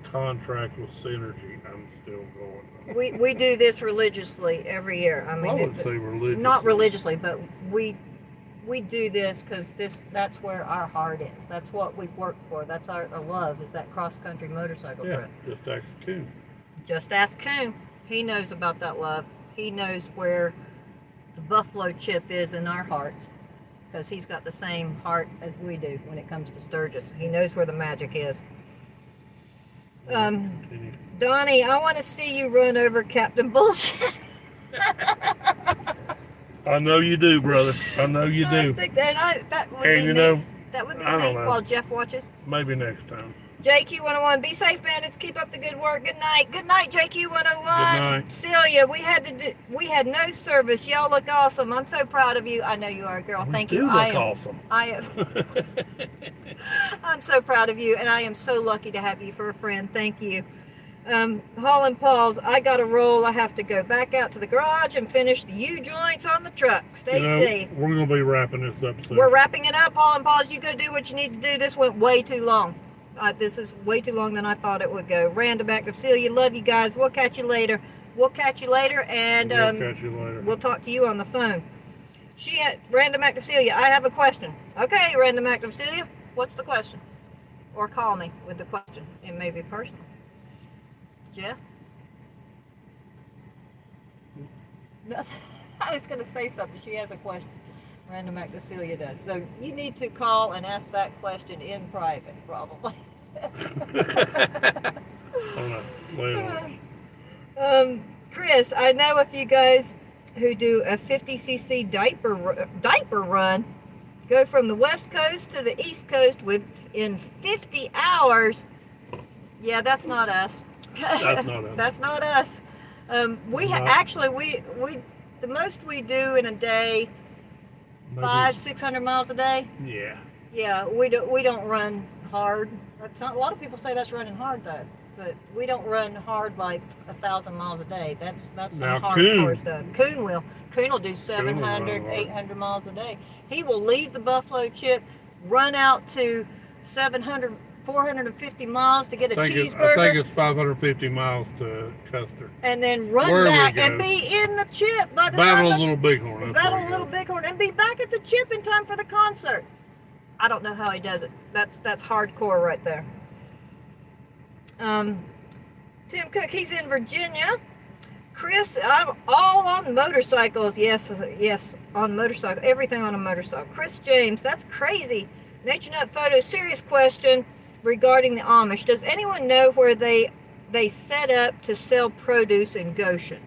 contract with Synergy, I'm still going. We do this religiously every year. I mean, I wouldn't say religiously. Not religiously, but we do this because that's where our heart is. That's what we work for. That's our love, is that cross-country motorcycle trip. Just ask Coon. Just ask Coon. He knows about that love. He knows where the buffalo chip is in our hearts, because he's got the same heart as we do when it comes to Sturgis. He knows where the magic is. Donnie, I want to see you run over Captain Bullshit. I know you do, brother. I know you do. That would be neat while Jeff watches. Maybe next time. JQ101, be safe, bandits. Keep up the good work. Good night. Good night, JQ101. Good night. Celia, we had no service. Y'all look awesome. I'm so proud of you. I know you are, girl. Thank you. I am awesome. I'm so proud of you, and I am so lucky to have you for a friend. Thank you. Holland Pauls, I got to roll. I have to go back out to the garage and finish the U-joints on the truck. Stay safe. We're going to be wrapping this up soon. We're wrapping it up, Holland Pauls. You go do what you need to do. This went way too long. This is way too long than I thought it would go. Random Active Celia, love you guys. We'll catch you later. And we'll talk to you on the phone. Random Active Celia, I have a question. Okay, Random Active Celia, what's the question? Or call me with the question. It may be personal. Jeff? Nothing. I was going to say something. She has a question. Random Active Celia does. So you need to call and ask that question in private, probably. Chris, I know a few guys who do a 50cc diaper run, go from the west coast to the east coast within 50 hours. Yeah, that's not us. That's not us. The most we do in a day, 500-600 miles a day. Yeah, we don't run hard. A lot of people say that's running hard though, but we don't run hard like 1,000 miles a day. That's some hardcore stuff. Coon will do 700, 800 miles a day. He will leave the buffalo chip, run out to 700, 450 miles to get a cheeseburger. I think it's 550 miles to Custer. And then run back and be in the chip by the time. Battle a Little Bighorn. Battle a Little Bighorn and be back at the chip in time for the concert. I don't know how he does it. That's hardcore right there. Tim Cook, he's in Virginia. Chris, I'm all on motorcycles. Yes, on motorcycle. Everything on a motorcycle. Chris James, that's crazy. Nature Nut Photo, serious question regarding the Amish. Does anyone know where they set up to sell produce in Goshen?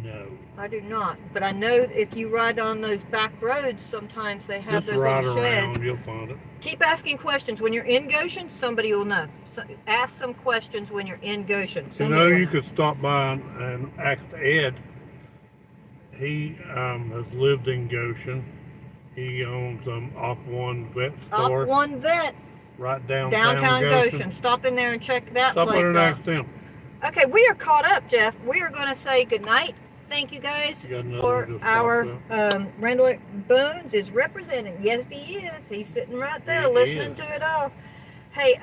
No. I do not, but I know if you ride on those back roads, sometimes they have those little sheds. You'll find it. Keep asking questions. When you're in Goshen, somebody will know. So ask some questions when you're in Goshen. You could stop by and ask Ed. He has lived in Goshen. He owns Op 1 vet store. Op 1 vet. Right downtown Goshen. Stop in there and check that place out. Stop in and ask them. Okay, we are caught up, Jeff. We are going to say goodnight. Thank you guys for our Randall Bones is representing. Yes, he is. He's sitting right there listening to it all. Hey,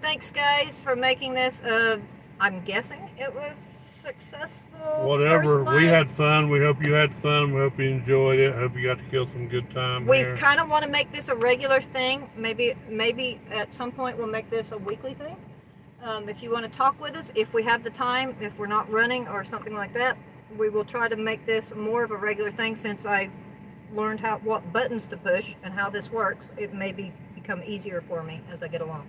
thanks guys for making this. I'm guessing it was successful. Whatever. We had fun. We hope you had fun. We hope you enjoyed it. Hope you got to kill some good time. We kind of want to make this a regular thing. Maybe at some point we'll make this a weekly thing. If you want to talk with us, if we have the time, if we're not running or something like that, we will try to make this more of a regular thing. Since I learned what buttons to push and how this works, it may become easier for me as I get along.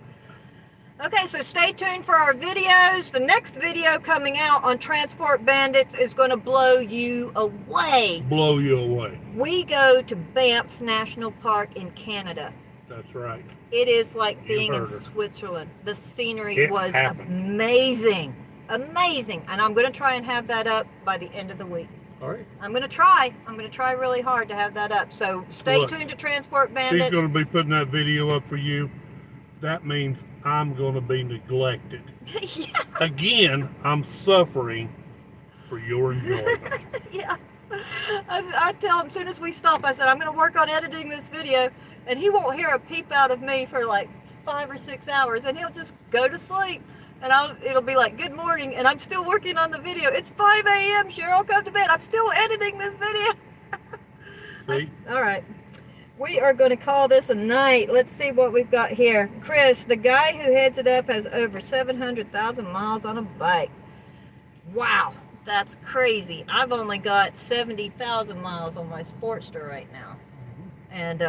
Okay, so stay tuned for our videos. The next video coming out on Transport Bandits is going to blow you away. Blow you away. We go to Banff National Park in Canada. That's right. It is like being in it. Switzerland. The scenery was happened. amazing. Amazing. And I'm going to try and have that up by the end of the week. All right. I'm going to try. I'm going to try really hard to have that up. So stay tuned to Transport Bandits. She's going to be putting that video up for you. That means I'm going to be neglected. Yeah. Again, I'm suffering for your enjoyment. Yeah. I tell him as soon as we stop, I said, I'm going to work on editing this video, and he won't hear a peep out of me for like 5 or 6 hours, and he'll just go to sleep. And it'll be like, good morning, and I'm still working on the video. It's 5 a.m., Cheryl, come to bed. I'm still editing this video. See? All right. We are going to call this a night. Let's see what we've got here. Chris, the guy who heads it up has over 700,000 miles on a bike. Wow, that's crazy. I've only got 70,000 miles on my Sportster right now. And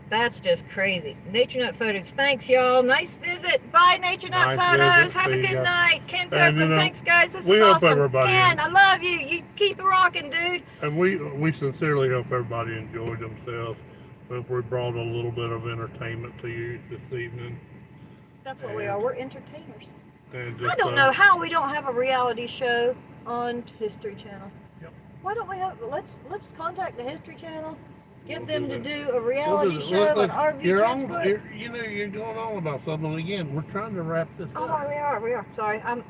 that's just crazy. Nature Nut Photos. Thanks, y'all. Nice visit. Bye, Nature Nut Photos. Have a good night. Ken Copeland, thanks, guys. This was awesome. Everybody Ken, I love you. You keep rocking, dude. And we sincerely hope everybody enjoyed themselves. Hope we brought a little bit of entertainment to you this evening. That's what we are. We're entertainers. And just, I don't know how we don't have a reality show on History Channel. Yep. Why don't we have? Let's contact the History Channel. Get them to do a reality show on RV transport. You're going on about something again. We're trying to wrap this up. Oh, we are. Sorry, I'm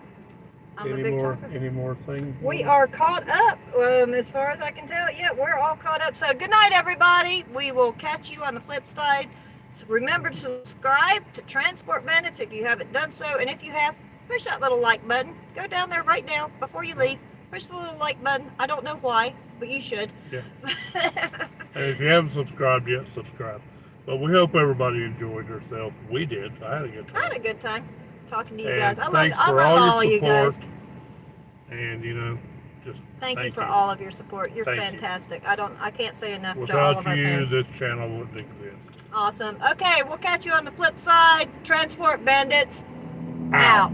a big talker. Any more things? We are caught up, as far as I can tell. Yeah, we're all caught up. So good night, everybody. We will catch you on the flip side. So remember to subscribe to Transport Bandits if you haven't done so. And if you have, push that little like button. Go down there right now before you leave. Push the little like button. I don't know why, but you should. Yeah. And if you haven't subscribed yet, subscribe. But we hope everybody enjoyed themselves. We did. I had a good time. I had a good time talking to you guys. I Thanks love for all of you guys. And just thank you for all of your support. You're fantastic. I can't say enough to all of our fans. Without you, this channel wouldn't exist. Awesome. Okay, we'll catch you on the flip side. Transport Bandits out.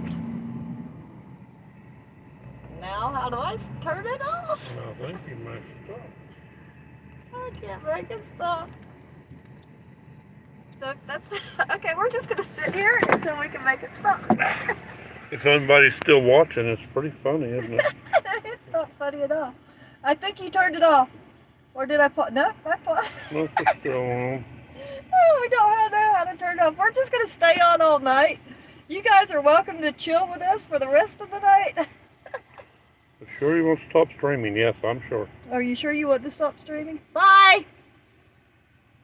Now, how do I turn it off? I think you messed up. I can't make it stop. That's okay. We're just gonna sit here until we can make it stop. If anybody's still watching, it's pretty funny, isn't it? It's not funny at all. I think you turned it off, or did I pause? No, I paused. No, it's still on. Oh, we don't know how to turn it off. We're just gonna stay on all night. You guys are welcome to chill with us for the rest of the night. Sure you want to stop streaming? Yes, I'm sure. Are you sure you want to stop streaming? Bye!